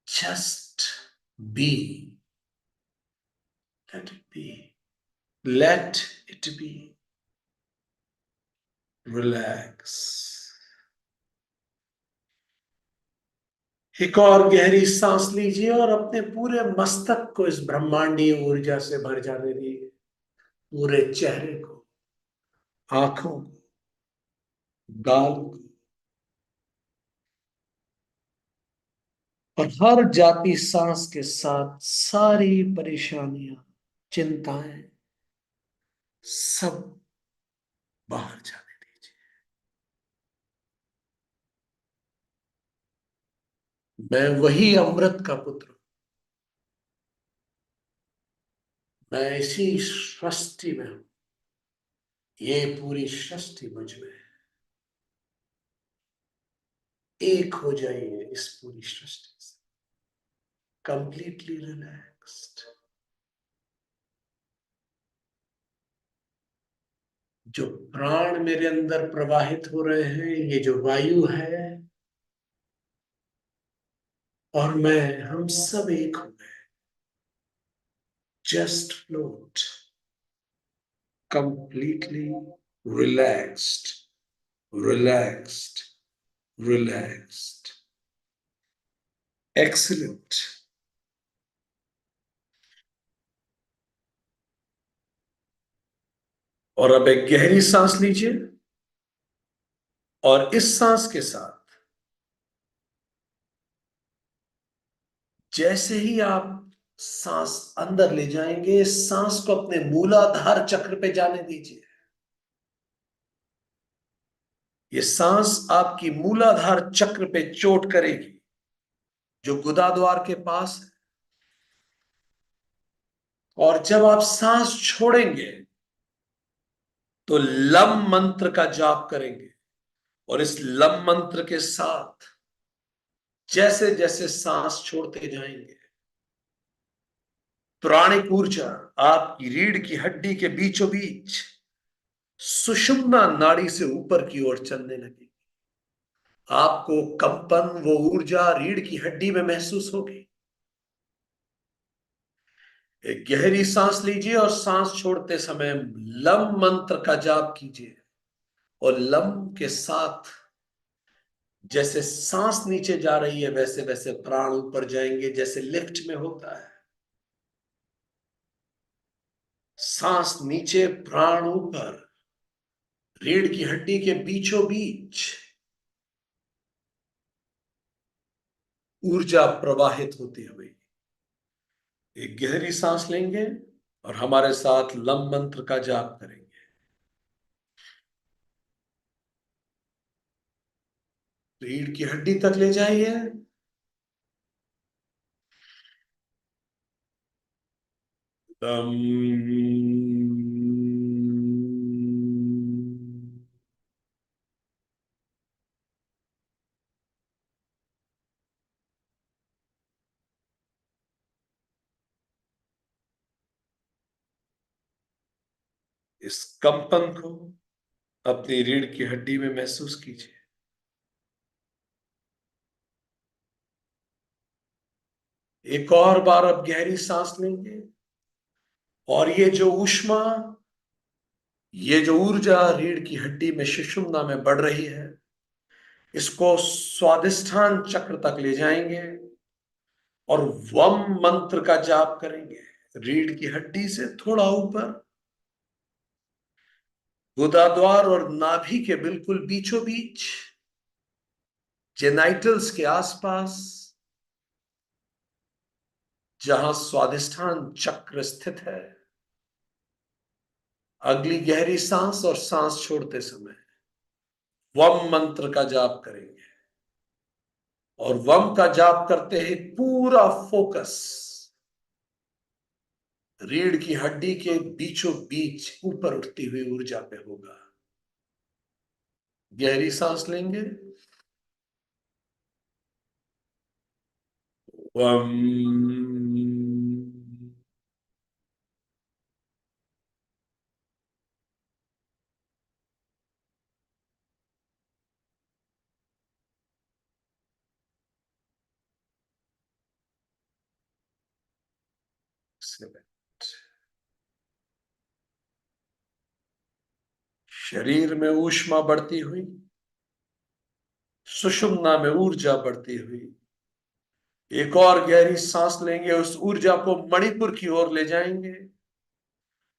just be, let it be, let it be, relax. एक और गहरी सांस लीजिए और अपने पूरे मस्तक को इस ब्रह्मांडीय ऊर्जा से भर जाने दीजिए, पूरे चेहरे को, आंखों को, गाल को, और हर जाती सांस के साथ सारी परेशानियां, चिंताएं सब बाहर जाने दीजिए। मैं वही अमृत का पुत्र हूं, मैं इसी सृष्टि में हूं, ये पूरी सृष्टि मुझ में है। एक हो जाइए इस पूरी सृष्टि से, कंप्लीटली रिलैक्स्ड। जो प्राण मेरे अंदर प्रवाहित हो रहे हैं, ये जो वायु है और मैं, हम सब एक हो गए। Just float, completely relaxed, relaxed, relaxed. Excellent. और अब एक गहरी सांस लीजिए और इस सांस के साथ जैसे ही आप सांस अंदर ले जाएंगे, इस सांस को अपने मूलाधार चक्र पे जाने दीजिए। ये सांस आपकी मूलाधार चक्र पे चोट करेगी, जो गुदाद्वार के पास है। और जब आप सांस छोड़ेंगे तो लम मंत्र का जाप करेंगे, और इस लम मंत्र के साथ जैसे जैसे सांस छोड़ते जाएंगे, प्राणिक ऊर्जा आपकी रीढ़ की हड्डी के बीचों बीच सुषुम्ना नाड़ी से ऊपर की ओर चलने लगेगी। आपको कंपन, वो ऊर्जा रीढ़ की हड्डी में महसूस होगी। एक गहरी सांस लीजिए और सांस छोड़ते समय लम मंत्र का जाप कीजिए, और लम के साथ जैसे सांस नीचे जा रही है, वैसे वैसे प्राण ऊपर जाएंगे, जैसे लिफ्ट में होता है। सांस नीचे, प्राण ऊपर, रीढ़ की हड्डी के बीचों बीच ऊर्जा प्रवाहित होती हुई। एक गहरी सांस लेंगे और हमारे साथ लम मंत्र का जाप करेंगे। रीढ़ की हड्डी तक ले जाइए, लम। इस कंपन को अपनी रीढ़ की हड्डी में महसूस कीजिए। एक और बार अब गहरी सांस लेंगे और ये जो ऊष्मा, ये जो ऊर्जा रीढ़ की हड्डी में सुषुम्ना में बढ़ रही है, इसको स्वादिष्ठान चक्र तक ले जाएंगे और वम मंत्र का जाप करेंगे। रीढ़ की हड्डी से थोड़ा ऊपर, गुदाद्वार और नाभि के बिल्कुल बीचों बीच, जेनाइटल्स के आसपास, जहां स्वादिष्ठान चक्र स्थित है। अगली गहरी सांस और सांस छोड़ते समय वम मंत्र का जाप करेंगे। और वम का जाप करते ही पूरा फोकस रीढ़ की हड्डी के बीचों बीच ऊपर उठती हुई ऊर्जा पे होगा। गहरी सांस लेंगे। वम। शरीर में ऊष्मा बढ़ती हुई, सुषुम्ना में ऊर्जा बढ़ती हुई। एक और गहरी सांस लेंगे, उस ऊर्जा को मणिपुर की ओर ले जाएंगे,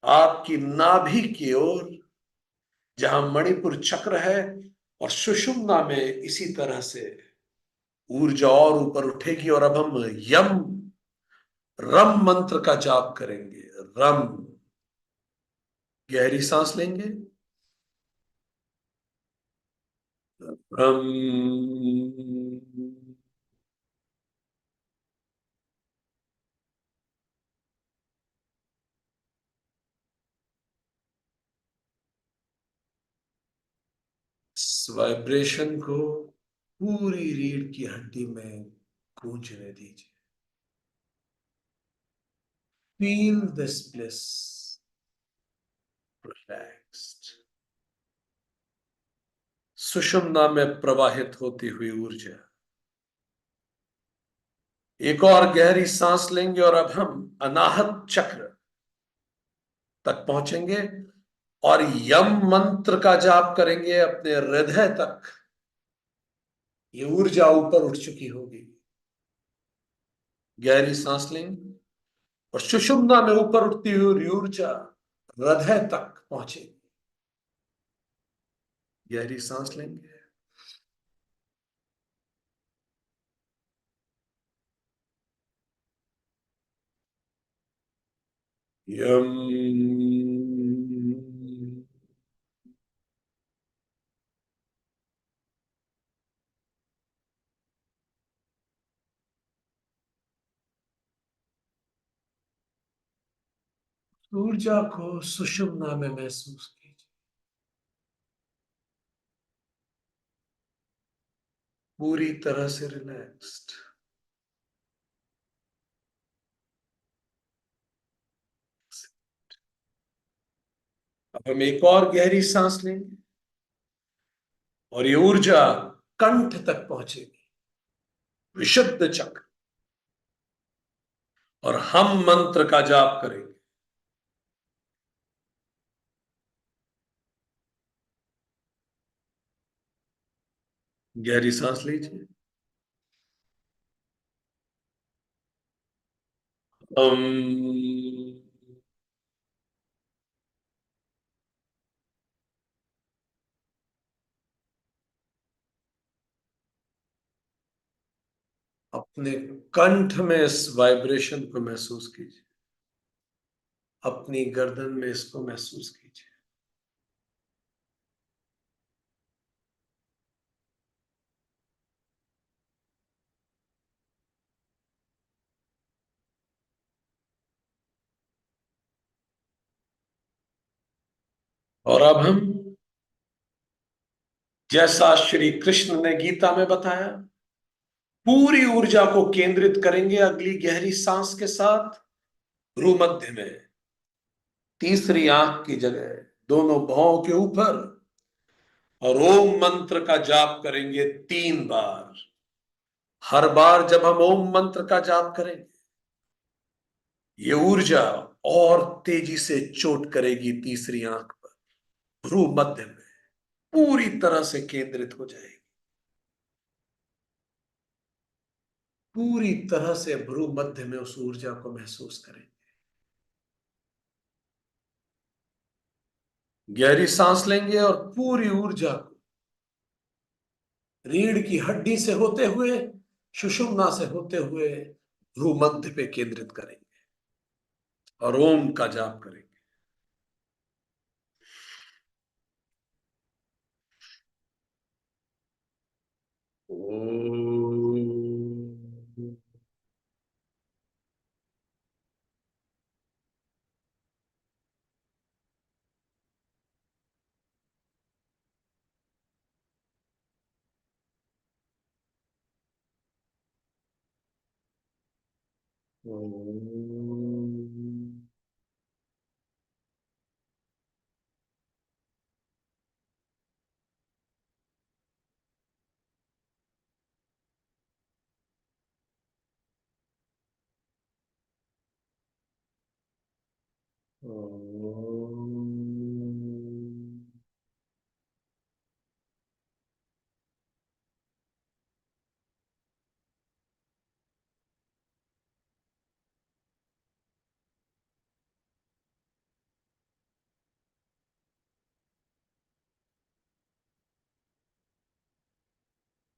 आपकी नाभि की ओर, जहां मणिपुर चक्र है। और सुषुम्ना में इसी तरह से ऊर्जा और ऊपर उठेगी। और अब हम यम रम मंत्र का जाप करेंगे। रम। गहरी सांस लेंगे। रम। इस वाइब्रेशन को पूरी रीढ़ की हड्डी में गूंजने दीजिए। Feel this bliss, relaxed. सुषुम्ना में प्रवाहित होती हुई ऊर्जा। एक और गहरी सांस लेंगे और अब हम अनाहत चक्र तक पहुंचेंगे और यम मंत्र का जाप करेंगे अपने हृदय तक। ये ऊर्जा ऊपर उठ चुकी होगी। गहरी सांस लेंगे और सुषुम्ना में ऊपर उठती हुई ऊर्जा हृदय तक पहुंचेगी। गहरी सांस लेंगे। यम। ऊर्जा को सुषुम्ना में महसूस कीजिए। पूरी तरह से रिलैक्स्ड। अब हम एक और गहरी सांस लेंगे और ये ऊर्जा कंठ तक पहुंचेगी, विशुद्ध चक्र। और हम मंत्र का जाप करेंगे। गहरी सांस लीजिए। हम। अपने कंठ में इस वाइब्रेशन को महसूस कीजिए। अपनी गर्दन में इसको महसूस कीजिए। और अब हम, जैसा श्री कृष्ण ने गीता में बताया, पूरी ऊर्जा को केंद्रित करेंगे अगली गहरी सांस के साथ भ्रूमध्य में, तीसरी आंख की जगह, दोनों भौं के ऊपर। और ओम मंत्र का जाप करेंगे 3 बार। हर बार जब हम ओम मंत्र का जाप करेंगे, ये ऊर्जा और तेजी से चोट करेगी तीसरी आंख पर, भ्रू मध्य में, पूरी तरह से केंद्रित हो जाएगी। पूरी तरह से भ्रू मध्य में उस ऊर्जा को महसूस करेंगे। गहरी सांस लेंगे और पूरी ऊर्जा को रीढ़ की हड्डी से होते हुए, सुषुम्ना से होते हुए भ्रू मध्य पे केंद्रित करेंगे और ओम का जाप करेंगे। ओम। ओम।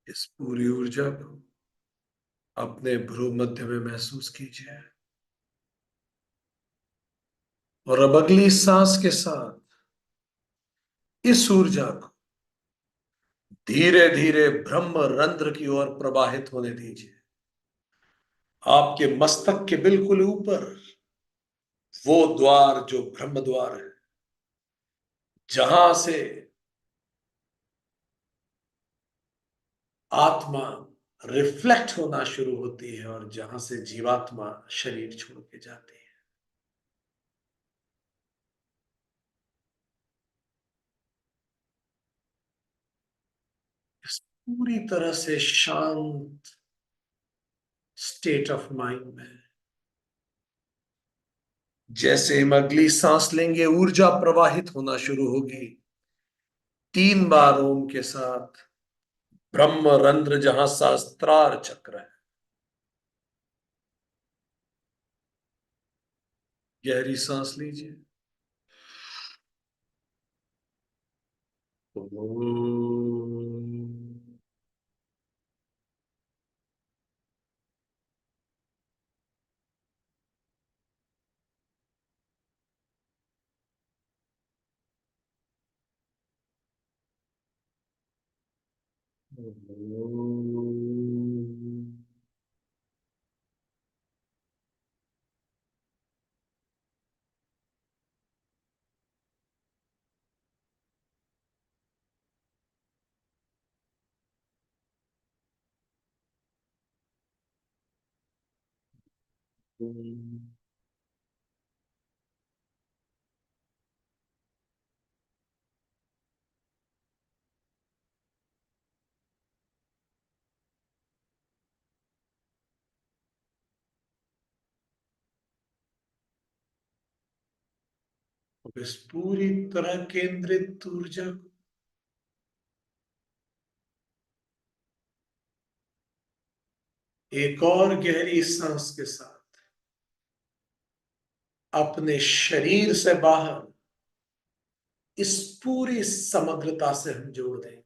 इस पूरी ऊर्जा को अपने भ्रू मध्य में महसूस कीजिए, और अब अगली सांस के साथ इस ऊर्जा को धीरे धीरे ब्रह्म रंध्र की ओर प्रवाहित होने दीजिए। आपके मस्तक के बिल्कुल ऊपर वो द्वार जो ब्रह्म द्वार है, जहां से आत्मा रिफ्लेक्ट होना शुरू होती है और जहां से जीवात्मा शरीर छोड़ के जाती है। इस पूरी तरह से शांत स्टेट ऑफ माइंड में जैसे हम अगली सांस लेंगे, ऊर्जा प्रवाहित होना शुरू होगी। 3 बार ओम के साथ ब्रह्म रंध्र जहां सहस्त्रार चक्र है। गहरी सांस लीजिए। ओम। अब इस पूरी तरह केंद्रित ऊर्जा को एक और गहरी सांस के साथ अपने शरीर से बाहर इस पूरी समग्रता से हम जोड़ दें,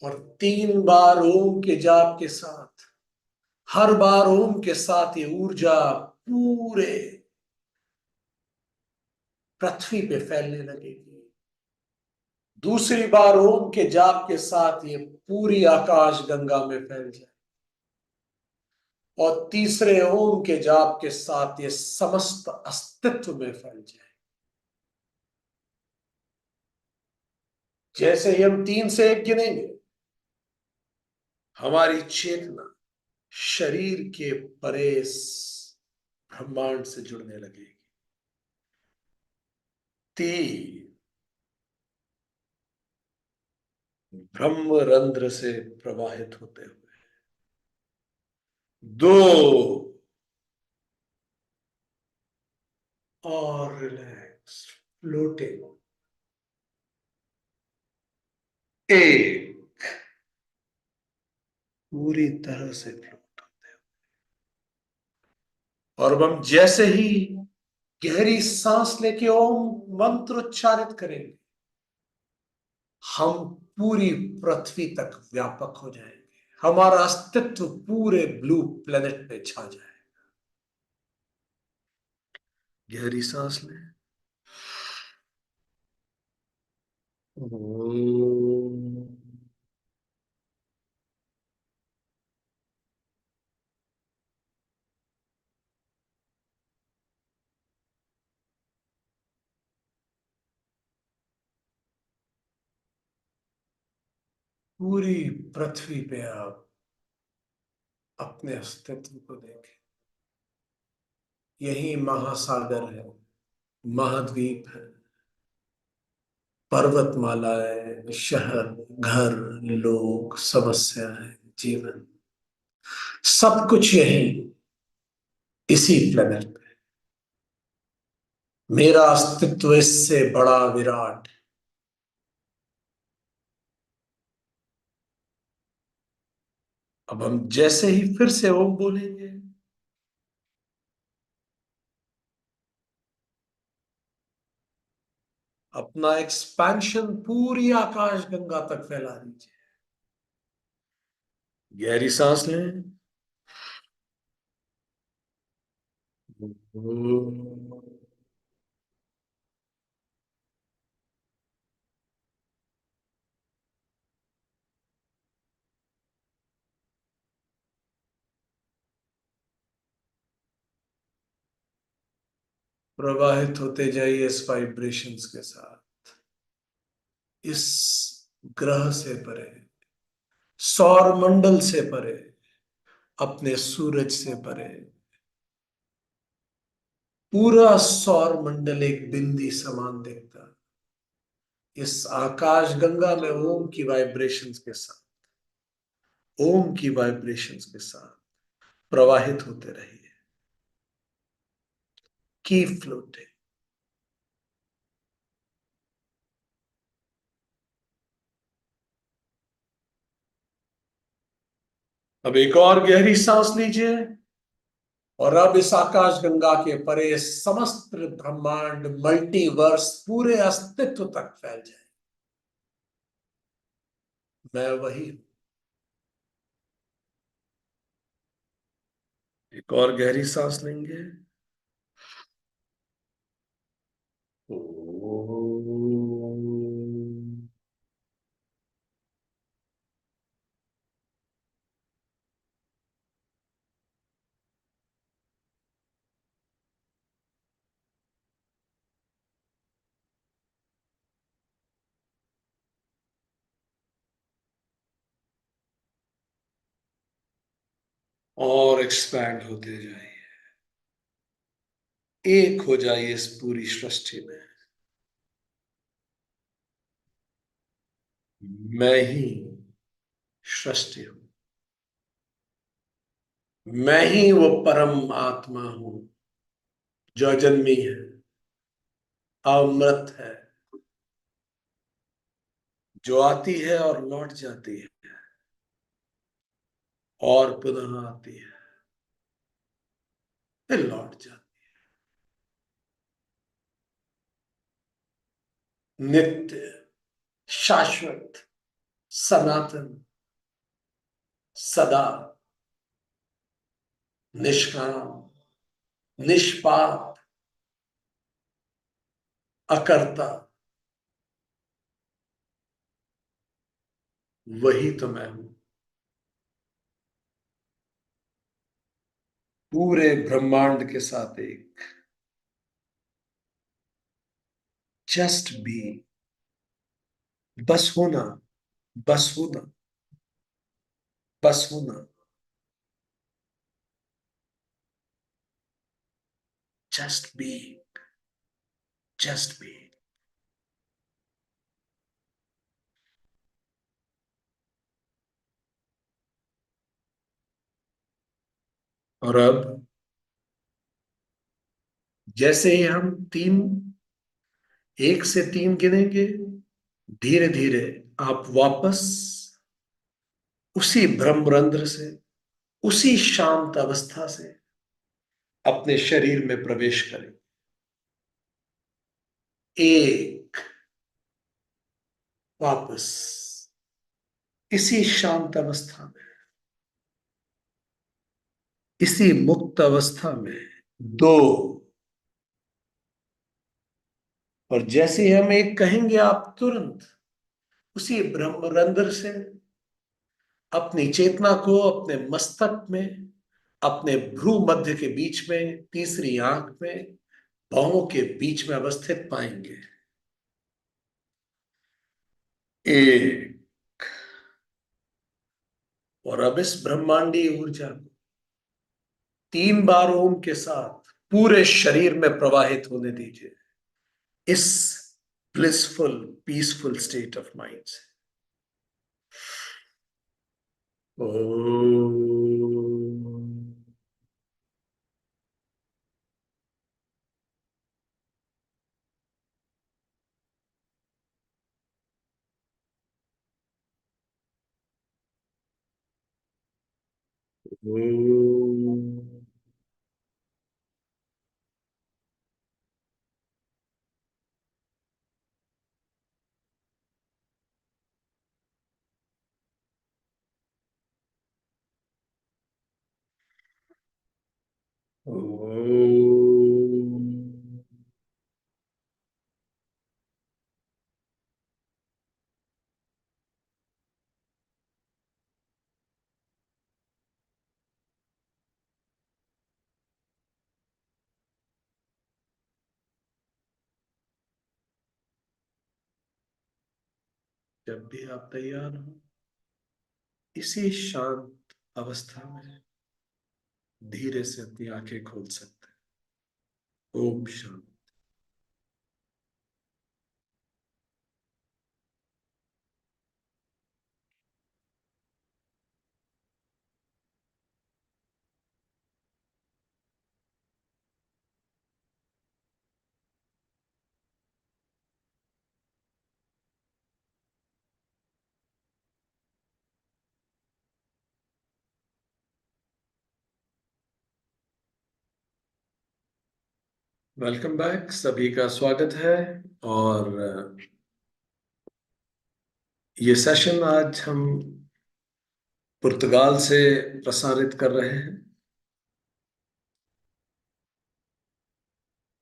और 3 बार ओम के जाप के साथ, हर बार ओम के साथ ये ऊर्जा पूरे पृथ्वी पे फैलने लगेगी। दूसरी बार ओम के जाप के साथ ये पूरी आकाश गंगा में फैल जाए, और तीसरे ओम के जाप के साथ ये समस्त अस्तित्व में फैल जाए। जैसे ही हम 3 से 1 गिनेंगे, हमारी चेतना शरीर के परे ब्रह्मांड से जुड़ने लगेगी। 3, ब्रह्म रंध्र से प्रवाहित होते हुए। 2, और रिलैक्स फ्लोटिंग। 1, पूरी तरह से फ्लोट होते हैं। और अब हम जैसे ही गहरी सांस लेके ओम मंत्र उच्चारित करेंगे, हम पूरी पृथ्वी तक व्यापक हो जाएंगे। हमारा अस्तित्व पूरे ब्लू प्लेनेट पे छा जाए। गहरी सांस लें। ओम। पूरी पृथ्वी पे आप अपने अस्तित्व को देखें। यही महासागर है, महाद्वीप है, पर्वतमालाएं, शहर, घर, लोग, समस्याएं, जीवन, सब कुछ यही इसी प्लेनेट पे। मेरा अस्तित्व इससे बड़ा विराट। अब हम जैसे ही फिर से ओम बोलेंगे, अपना एक्सपेंशन पूरी आकाश गंगा तक फैला दीजिए। गहरी सांस लें। प्रवाहित होते जाइए इस वाइब्रेशंस के साथ, इस ग्रह से परे, सौर मंडल से परे, अपने सूरज से परे। पूरा सौर मंडल एक बिंदी समान दिखता। इस आकाश गंगा में ओम की वाइब्रेशंस के साथ, ओम की वाइब्रेशंस के साथ प्रवाहित होते रहिए। Keep floating. अब एक और गहरी सांस लीजिए और अब इस आकाश गंगा के परे समस्त ब्रह्मांड, मल्टीवर्स, पूरे अस्तित्व तक फैल जाए। मैं वही हूं। एक और गहरी सांस लेंगे। ओम। और एक्सपैंड होते जाइए, एक हो जाइए इस पूरी सृष्टि में। मैं ही सृष्टि हूं। मैं ही वो परम आत्मा हूं जो अजन्मी है, अमृत है, जो आती है और लौट जाती है और पुनः आती है, फिर लौट जाती है। नित्य, शाश्वत, सनातन, सदा, निष्काम, निष्पाप, अकर्ता, वही तो मैं हूं। पूरे ब्रह्मांड के साथ एक। जस्ट बी, बस होना, बस होना, बस होना। Just be, just be. और अब जैसे ही हम तीन, एक से तीन गिनेंगे, धीरे धीरे आप वापस उसी ब्रह्मरंध्र से, उसी शांत अवस्था से अपने शरीर में प्रवेश करें। एक, वापस इसी शांत अवस्था में, इसी मुक्त अवस्था में। दो, और जैसे ही हम एक कहेंगे, आप तुरंत उसी ब्रह्मरंध्र से अपनी चेतना को अपने मस्तक में, अपने भ्रू मध्य के बीच में, तीसरी आंख में, भौहों के बीच में अवस्थित पाएंगे। एक, और अब इस ब्रह्मांडीय ऊर्जा को 3 बार ओम के साथ पूरे शरीर में प्रवाहित होने दीजिए इस blissful peaceful state of mind से। ओम। ओम। ओम। जब भी आप तैयार हो इसी शांत अवस्था में धीरे से अपनी आंखें खोल सकते हैं। ओम शांति। वेलकम बैक, सभी का स्वागत है। और ये सेशन आज हम पुर्तगाल से प्रसारित कर रहे हैं।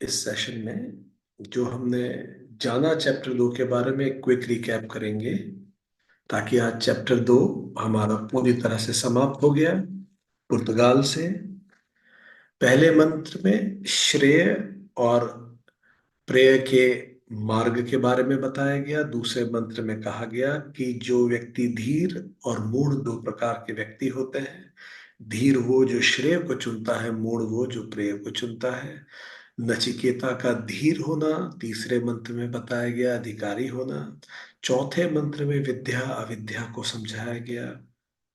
इस सेशन में जो हमने जाना चैप्टर 2 के बारे में क्विक रिकैप करेंगे, ताकि आज चैप्टर 2 हमारा पूरी तरह से समाप्त हो गया। पुर्तगाल से पहले मंत्र में श्रेय और प्रेय के मार्ग के बारे में बताया गया। दूसरे मंत्र में कहा गया कि जो व्यक्ति धीर और मूढ़, 2 प्रकार के व्यक्ति होते हैं। धीर वो जो श्रेय को चुनता है, मूढ़ वो जो प्रेय को चुनता है। नचिकेता का धीर होना तीसरे मंत्र में बताया गया, अधिकारी होना। चौथे मंत्र में विद्या अविद्या को समझाया गया।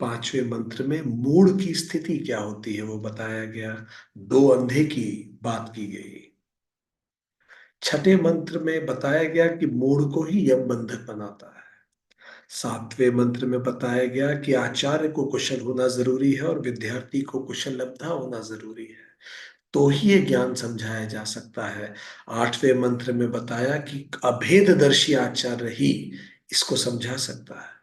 पांचवें मंत्र में मूढ़ की स्थिति क्या होती है वो बताया गया। 2 अंधे की बात की गई। छठे मंत्र में बताया गया कि मूढ़ को ही यम बंधक बनाता है। सातवें मंत्र में बताया गया कि आचार्य को कुशल होना जरूरी है और विद्यार्थी को कुशल लब्धा होना जरूरी है, तो ही ये ज्ञान समझाया जा सकता है। आठवें मंत्र में बताया कि अभेददर्शी आचार्य ही इसको समझा सकता है।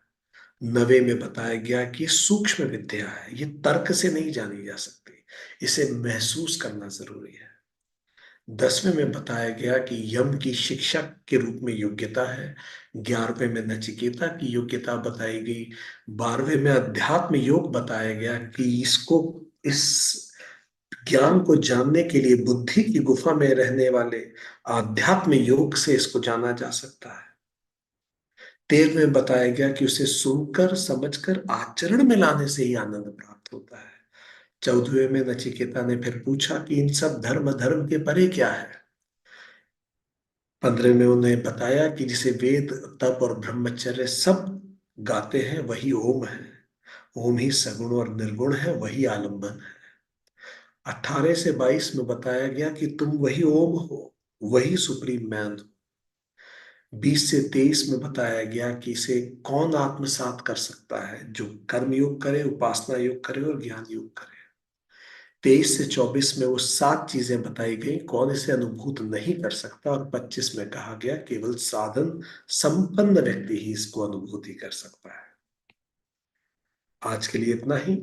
नवे में बताया गया कि सूक्ष्म विद्या है, ये तर्क से नहीं जानी जा सकती, इसे महसूस करना जरूरी है। 10वें में बताया गया कि यम की शिक्षक के रूप में योग्यता है। 11वें में नचिकेता की योग्यता बताई गई। 12वें में अध्यात्म योग बताया गया कि इसको, इस ज्ञान को जानने के लिए बुद्धि की गुफा में रहने वाले आध्यात्म योग से इसको जाना जा सकता है। 13वें में बताया गया कि उसे सुनकर समझकर आचरण में लाने से ही आनंद प्राप्त होता है। 14वें में नचिकेता ने फिर पूछा कि इन सब धर्म धर्म के परे क्या है। 15वें में उन्हें बताया कि जिसे वेद, तप और ब्रह्मचर्य सब गाते हैं वही ओम है। ओम ही सगुण और निर्गुण है, वही आलंबन है। 18 से 22 में बताया गया कि तुम वही ओम हो, वही सुप्रीम मैन हो। 20 से 23 में बताया गया कि इसे कौन आत्मसात कर सकता है, जो कर्म योग करे, उपासना योग करे और ज्ञान योग करे। 23 से 24 में वो 7 चीजें बताई गई, कौन इसे अनुभूत नहीं कर सकता। और 25 में कहा गया केवल साधन संपन्न व्यक्ति ही इसको अनुभूति कर सकता है। आज के लिए इतना ही।